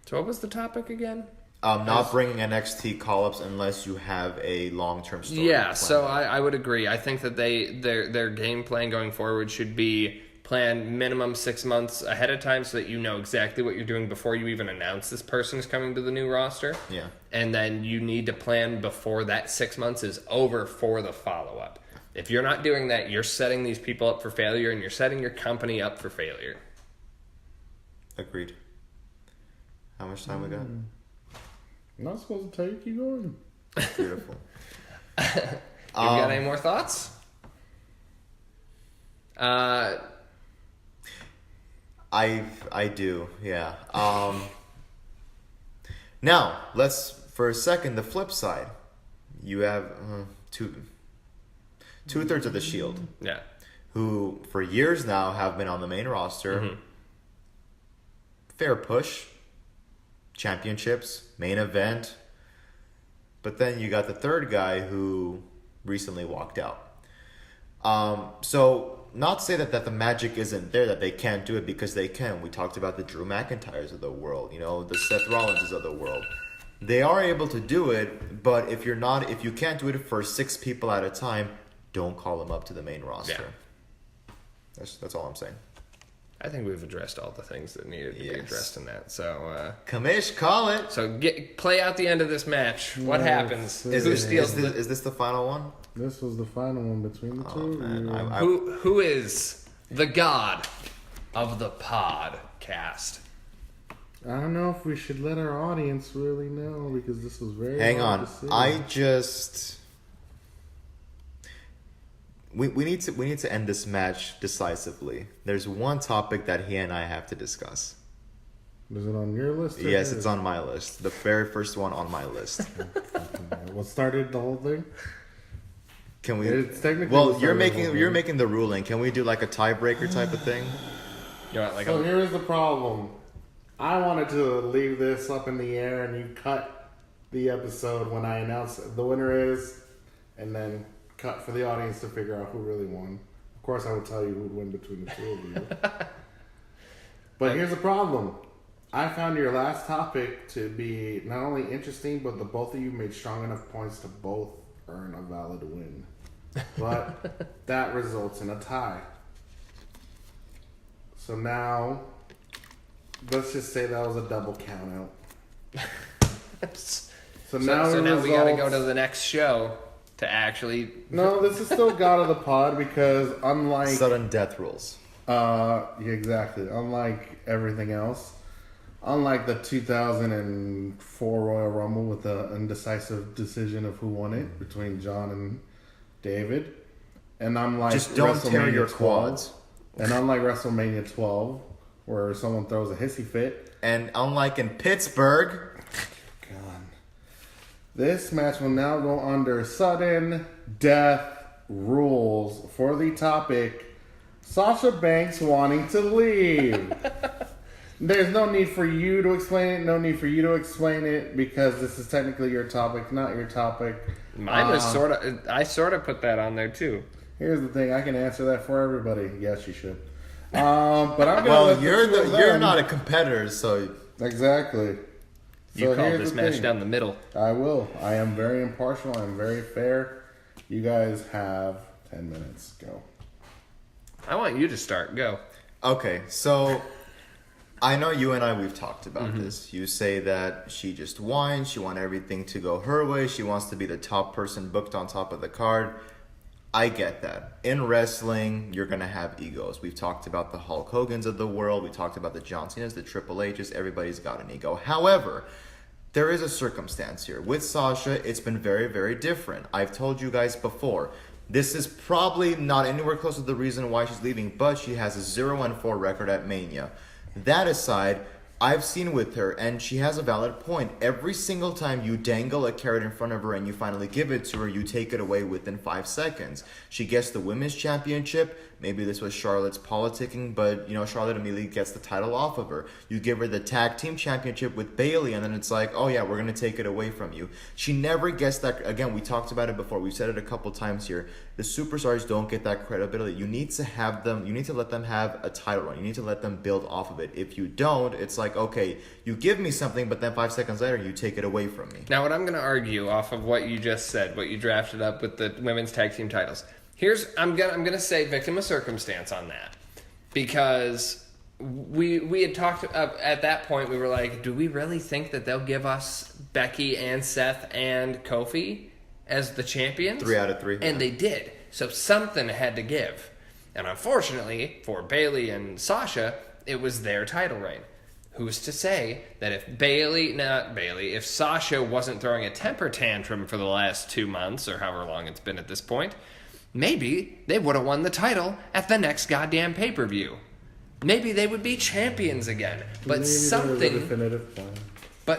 So what was the topic again? Not bringing NXT call-ups unless you have a long-term story. Yeah, plan. so I would agree. I think that their game plan going forward should be planned minimum 6 months ahead of time so that you know exactly what you're doing before you even announce this person is coming to the new roster. Yeah. And then you need to plan before that 6 months is over for the follow-up. If you're not doing that, you're setting these people up for failure and you're setting your company up for failure. Agreed. How much time we got? I'm not supposed to tell you, keep going. Beautiful. You got any more thoughts? I do, yeah. Now, let's, for a second, the flip side. You have two-thirds of the Shield, Yeah. who for years now have been on the main roster. Mm-hmm. Fair push. Championships, main event. But then you got the third guy who recently walked out. So, not to say that the magic isn't there, that they can't do it, because they can. We talked about the Drew McIntyres of the world, the Seth Rollinses of the world. They are able to do it, but if you can't do it for 6 people at a time, don't call them up to the main roster. Yeah. That's all I'm saying. I think we've addressed all the things that needed to be addressed in that. So, Kamish, call it. So play out the end of this match. What happens? Who steals Is this the final one? This was the final one between the two. Man, Who is the god of the podcast? I don't know if we should let our audience really know, because this was very Hang hard on. to see. We need to end this match decisively. There's one topic that he and I have to discuss. Is it on your list? Yes, it's on my list. The very first one on my list. What started the whole thing? Can we? It's technically Well, what you're started the whole making thing. the ruling. Can we do like a tiebreaker type of thing? You want like So here's the problem. I wanted to leave this up in the air, and you cut the episode when I announce the winner is, and then cut for the audience to figure out who really won. Of course, I would tell you who would win between the two of you. But here's the problem. I found your last topic to be not only interesting, but the both of you made strong enough points to both earn a valid win. But that results in a tie. So now, let's just say that was a double count out. So now we got to go to the next show to actually. No, this is still God of the Pod, because unlike Sudden death rules. yeah, exactly, unlike everything else, unlike the 2004 Royal Rumble with the indecisive decision of who won it between John and David, and unlike Just don't tear your 12, quads. and unlike WrestleMania 12, where someone throws a hissy fit. And unlike in Pittsburgh, God. This match will now go under sudden death rules for the topic Sasha Banks wanting to leave. There's no need for you to explain it, no need for you to explain it, because this is technically your topic, not your topic. Mine was I sort of put that on there too. Here's the thing, I can answer that for everybody. Yes, you should. But I'm gonna well, let you're the two of you're them- not a competitor, so Exactly. You So called here's this the match thing. down the middle. I will. I am very impartial. I'm very fair. You guys have 10 minutes. Go. I want you to start. Go. okay. So I know you and I, we've talked about Mm-hmm. this. You say that she just wants, she wants everything to go her way. She wants to be the top person booked on top of the card. I get that. In wrestling, you're going to have egos. We've talked about the Hulk Hogans of the world. We talked about the John Cenas, the Triple H's. Everybody's got an ego. However, there is a circumstance here. With Sasha, it's been very, very different. I've told you guys before. This is probably not anywhere close to the reason why she's leaving, but she has a 0-4 record at Mania. That aside, I've seen with her, and she has a valid point. Every single time you dangle a carrot in front of her and you finally give it to her, you take it away within 5 seconds. She gets the women's championship. Maybe this was Charlotte's politicking, but Charlotte immediately gets the title off of her. You give her the tag team championship with Bayley, and then it's like, oh yeah, we're gonna take it away from you. She never gets that. Again, we talked about it before. We've said it a couple times here. The superstars don't get that credibility. You need to have them. You need to let them have a title run. You need to let them build off of it. If you don't, it's like, okay, you give me something, but then 5 seconds later, you take it away from me. Now, what I'm going to argue off of what you just said, what you drafted up with the women's tag team titles, I'm gonna say victim of circumstance on that, because we had talked at that point. We were like, do we really think that they'll give us Becky and Seth and Kofi as the champions? 3 out of 3, and they did. So something had to give, and unfortunately for Bayley and Sasha, it was their title reign. Who's to say that if Sasha wasn't throwing a temper tantrum for the last 2 months or however long it's been at this point, maybe they would have won the title at the next goddamn pay-per-view. Maybe they would be champions again. But Maybe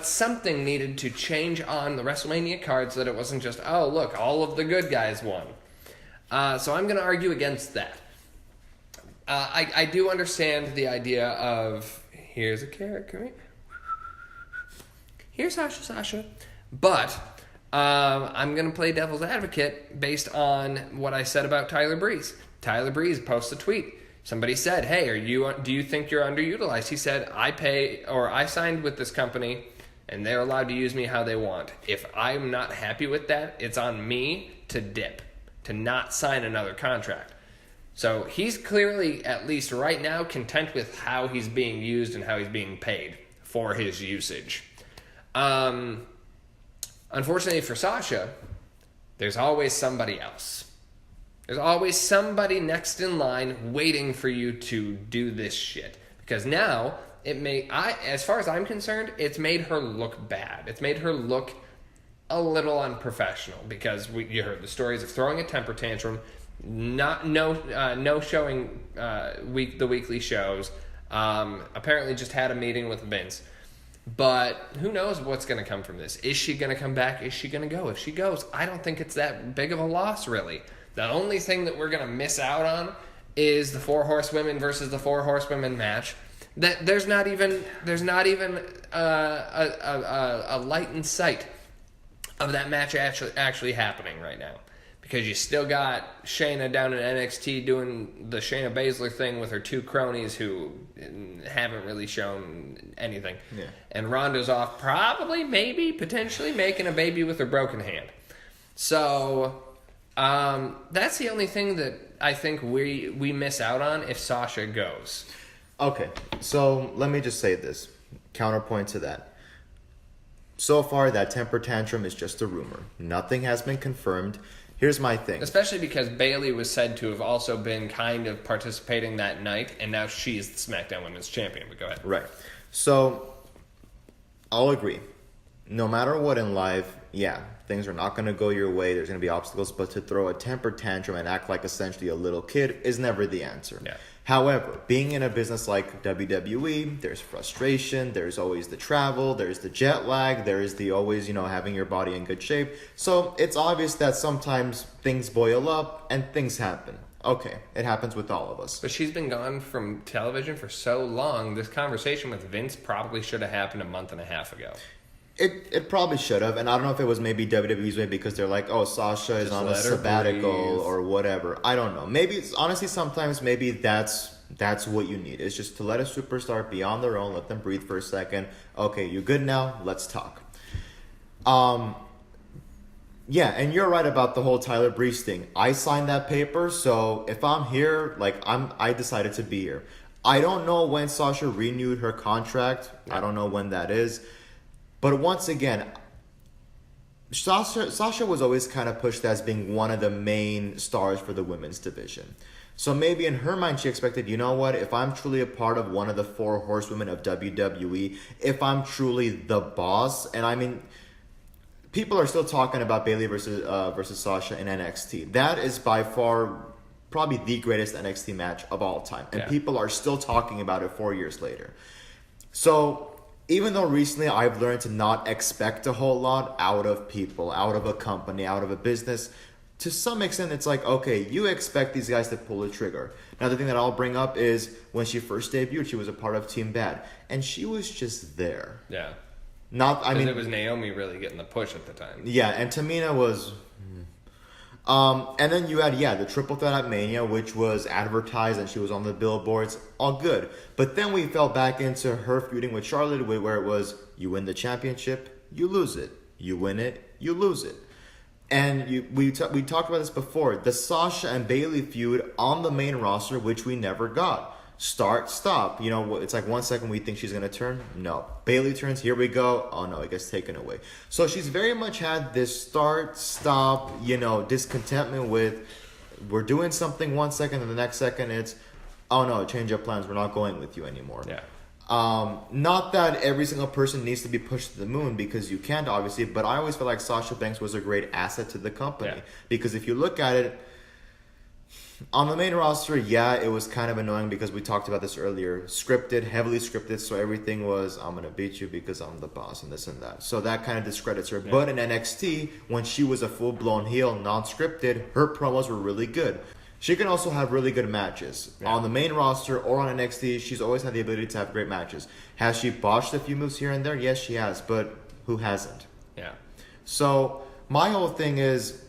something needed to change on the WrestleMania card so that it wasn't just, oh, look, all of the good guys won. So I'm going to argue against that. I do understand the idea of, here's a carrot, come here. Here's Sasha. But I'm going to play devil's advocate based on what I said about Tyler Breeze. Tyler Breeze posts a tweet. Somebody said, hey, do you think you're underutilized? He said, I signed with this company, and they're allowed to use me how they want. If I'm not happy with that, it's on me to dip, to not sign another contract. So he's clearly, at least right now, content with how he's being used and how he's being paid for his usage. Unfortunately for Sasha, there's always somebody else. There's always somebody next in line waiting for you to do this shit. Because now, as far as I'm concerned, it's made her look bad. It's made her look a little unprofessional. Because you heard the stories of throwing a temper tantrum, no showing the weekly shows. Apparently just had a meeting with Vince. But who knows what's going to come from this? Is she going to come back? Is she going to go? If she goes, I don't think it's that big of a loss, really. The only thing that we're going to miss out on is the 4 horsewomen versus the 4 horsewomen match. That there's not even a light in sight of that match actually happening right now. Because you still got Shayna down in NXT doing the Shayna Baszler thing with her 2 cronies who haven't really shown anything. Yeah. And Ronda's off probably, potentially making a baby with her broken hand. So that's the only thing that I think we miss out on if Sasha goes. Okay, so let me just say this. Counterpoint to that. So far, that temper tantrum is just a rumor. Nothing has been confirmed. Here's my thing. Especially because Bayley was said to have also been kind of participating that night, and now she's the SmackDown Women's Champion. But go ahead. Right. So, I'll agree. No matter what in life, yeah, things are not going to go your way. There's going to be obstacles. But to throw a temper tantrum and act like essentially a little kid is never the answer. Yeah. However, being in a business like WWE, there's frustration, there's always the travel, there's the jet lag, there is the always, having your body in good shape. So it's obvious that sometimes things boil up and things happen. Okay, it happens with all of us. But she's been gone from television for so long, this conversation with Vince probably should have happened a month and a half ago. It probably should have, and I don't know if it was maybe WWE's way because they're like, oh, Sasha is on a sabbatical or whatever. I don't know. Maybe honestly, sometimes maybe that's what you need. It's just to let a superstar be on their own, let them breathe for a second. Okay, you good now? Let's talk. Yeah, and you're right about the whole Tyler Breeze thing. I signed that paper, so if I'm here, I decided to be here. I don't know when Sasha renewed her contract. I don't know when that is. But once again, Sasha was always kind of pushed as being one of the main stars for the women's division. So maybe in her mind she expected, you know what, if I'm truly a part of one of the 4 horsewomen of WWE, if I'm truly the boss, and I mean, people are still talking about Bayley versus Sasha in NXT. That is by far probably the greatest NXT match of all time. And people are still talking about it 4 years later. So even though recently I've learned to not expect a whole lot out of people, out of a company, out of a business, to some extent it's like, okay, you expect these guys to pull the trigger. Now the thing that I'll bring up is when she first debuted, she was a part of Team Bad, and she was just there. Yeah. Not, I mean, it was Naomi really getting the push at the time. yeah, and Tamina was. And then you had, the triple threat at Mania, which was advertised and she was on the billboards, all good. But then we fell back into her feuding with Charlotte, where it was, you win the championship, you lose it. You win it, you lose it. And we talked about this before, the Sasha and Bayley feud on the main roster, which we never got. Start, stop. You know, it's like 1 second we think she's going to turn. No. Bayley turns. Here we go. Oh, no. It gets taken away. So she's very much had this start, stop, discontentment with we're doing something 1 second and the next second it's, oh, no, change of plans. We're not going with you anymore. Yeah. Not that every single person needs to be pushed to the moon because you can't, obviously, but I always feel like Sasha Banks was a great asset to the company. Yeah. Because if you look at it, on the main roster, it was kind of annoying because we talked about this earlier. Scripted, heavily scripted, so everything was, I'm going to beat you because I'm the boss and this and that. So that kind of discredits her. Yeah. But in NXT, when she was a full-blown heel, non-scripted, her promos were really good. She can also have really good matches. Yeah. On the main roster or on NXT, she's always had the ability to have great matches. Has she botched a few moves here and there? Yes, she has, but who hasn't? Yeah. So my whole thing is,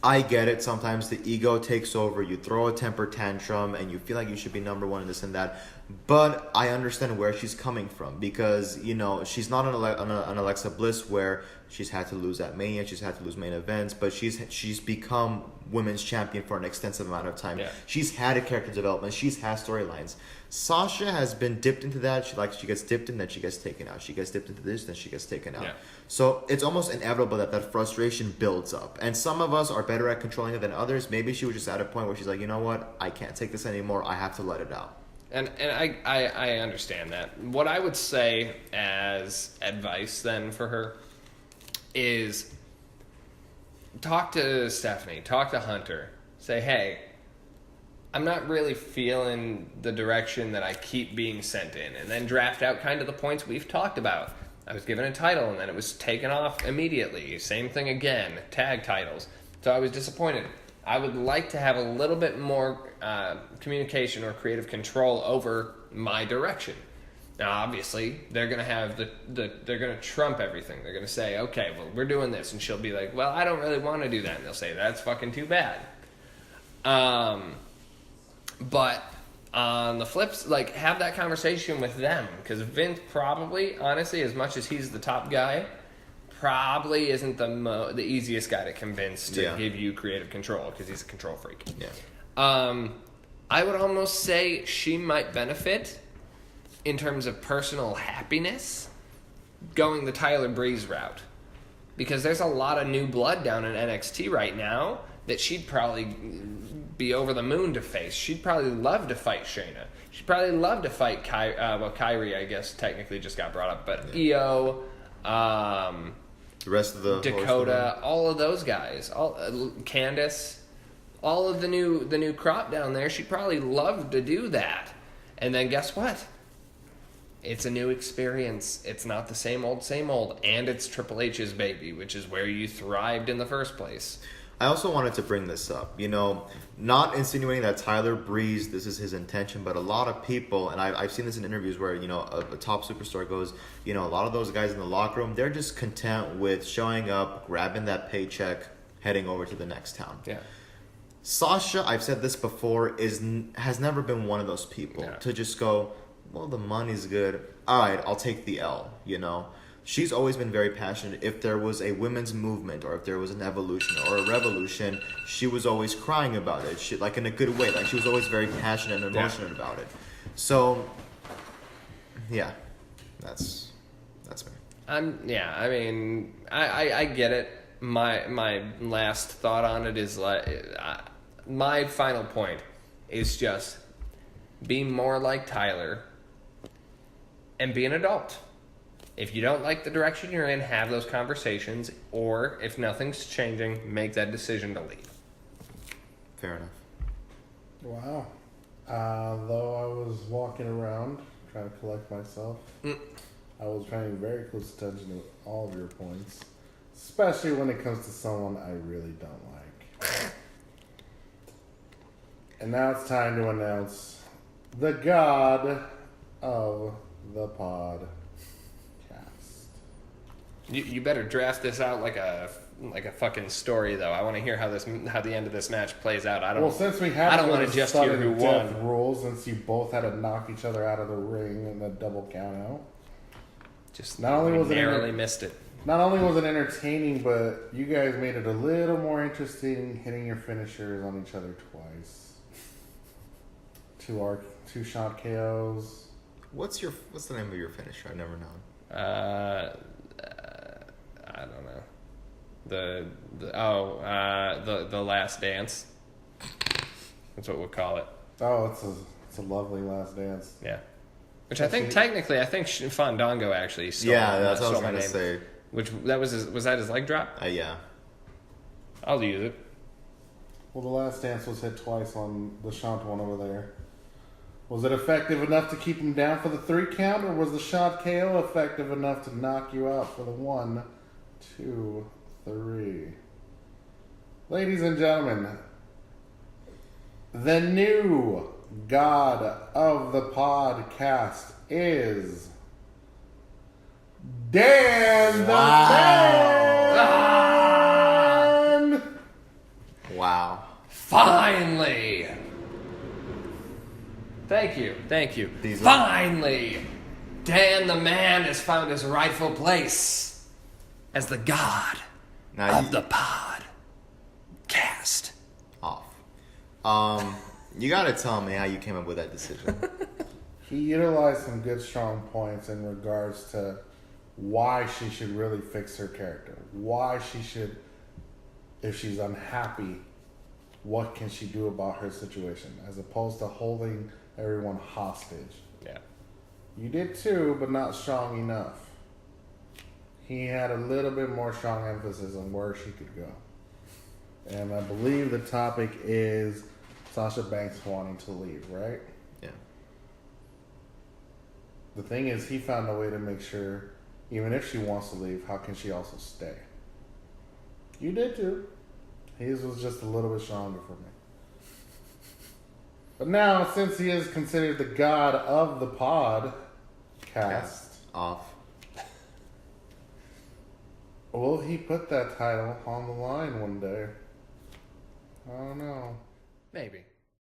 I get it. Sometimes the ego takes over. You throw a temper tantrum and you feel like you should be number one and this and that. But I understand where she's coming from because, she's not an Alexa Bliss where she's had to lose at Mania, she's had to lose main events, but she's become women's champion for an extensive amount of time. Yeah. She's had a character development. She's had storylines. Sasha has been dipped into that. She gets dipped in, then she gets taken out. She gets dipped into this, then she gets taken out. Yeah. So it's almost inevitable that frustration builds up. And some of us are better at controlling it than others. Maybe she was just at a point where she's like, you know what? I can't take this anymore. I have to let it out. And I understand that. What I would say as advice then for her is talk to Stephanie, talk to Hunter. Say, hey, I'm not really feeling the direction that I keep being sent in. And then draft out kind of the points we've talked about. I was given a title and then it was taken off immediately. Same thing again, tag titles. So I was disappointed. I would like to have a little bit more communication or creative control over my direction. Now, obviously, they're going to have they're going to trump everything. They're going to say, okay, well, we're doing this. And she'll be like, well, I don't really want to do that. And they'll say, that's fucking too bad. But on the flips, have that conversation with them. Because Vince probably, honestly, as much as he's the top guy, probably isn't the easiest guy to convince to give you creative control because he's a control freak. Yeah. I would almost say she might benefit in terms of personal happiness going the Tyler Breeze route because there's a lot of new blood down in NXT right now that she'd probably be over the moon to face. She'd probably love to fight Shayna. She'd probably love to fight Kyrie, I guess technically just got brought up, but Io, the rest of the Dakota, all of those guys, Candice, all of the new crop down there, she'd probably love to do that. And then guess what? It's a new experience. It's not the same old, and it's Triple H's baby, which is where you thrived in the first place. I also wanted to bring this up, not insinuating that Tyler Breeze, this is his intention, but a lot of people, and I've seen this in interviews where, a top superstar goes, a lot of those guys in the locker room, they're just content with showing up, grabbing that paycheck, heading over to the next town. Yeah. Sasha, I've said this before, has never been one of those people to just go, well, the money's good. All right, I'll take the L, She's always been very passionate. If there was a women's movement or if there was an evolution or a revolution, she was always crying about it. She, in a good way. She was always very passionate and emotional about it. So, yeah, that's me. I mean, I get it. My last thought on it is my final point is just be more like Tyler and be an adult. If you don't like the direction you're in, have those conversations, or if nothing's changing, make that decision to leave. Fair enough. Wow. Though I was walking around trying to collect myself, I was paying very close attention to all of your points, especially when it comes to someone I really don't like. And now it's time to announce the God of the Podcast. You better draft this out like a fucking story, though. I want to hear how the end of this match plays out. Well, since we have I don't want to just hear who death won. rules, since you both had to knock each other out of the ring in a double count out. Just Not only was it narrowly missed it. Not only was it entertaining, but you guys made it a little more interesting, hitting your finishers on each other twice. Two shot KOs. What's the name of your finisher? I've never known. I don't know. The Last Dance. That's what we'll call it. Oh, it's a lovely last dance. Yeah. Which I think technically, Fandango actually stole. Yeah, that's what I was my gonna name. say. Which was that his leg drop? Yeah. I'll use it. Well, the last dance was hit twice on the shot one over there. Was it effective enough to keep him down for the 3 count, or was the shot KO effective enough to knock you out for the 1, 2, 3? Ladies and gentlemen, the new God of the Podcast is Dan the Man! Wow. Finally! Thank you. Finally! Dan the Man has found his rightful place as the God Now of the Podcast. off. You gotta tell me how you came up with that decision. He utilized some good, strong points in regards to why she should really fix her character. Why she should, if she's unhappy, what can she do about her situation, as opposed to holding everyone hostage. Yeah. You did too, but not strong enough. He had a little bit more strong emphasis on where she could go. And I believe the topic is Sasha Banks wanting to leave, right? Yeah. The thing is, he found a way to make sure, even if she wants to leave, how can she also stay? You did too. His was just a little bit stronger for me. But now, since he is considered the God of the Podcast, Off. will he put that title on the line one day? I don't know. Maybe.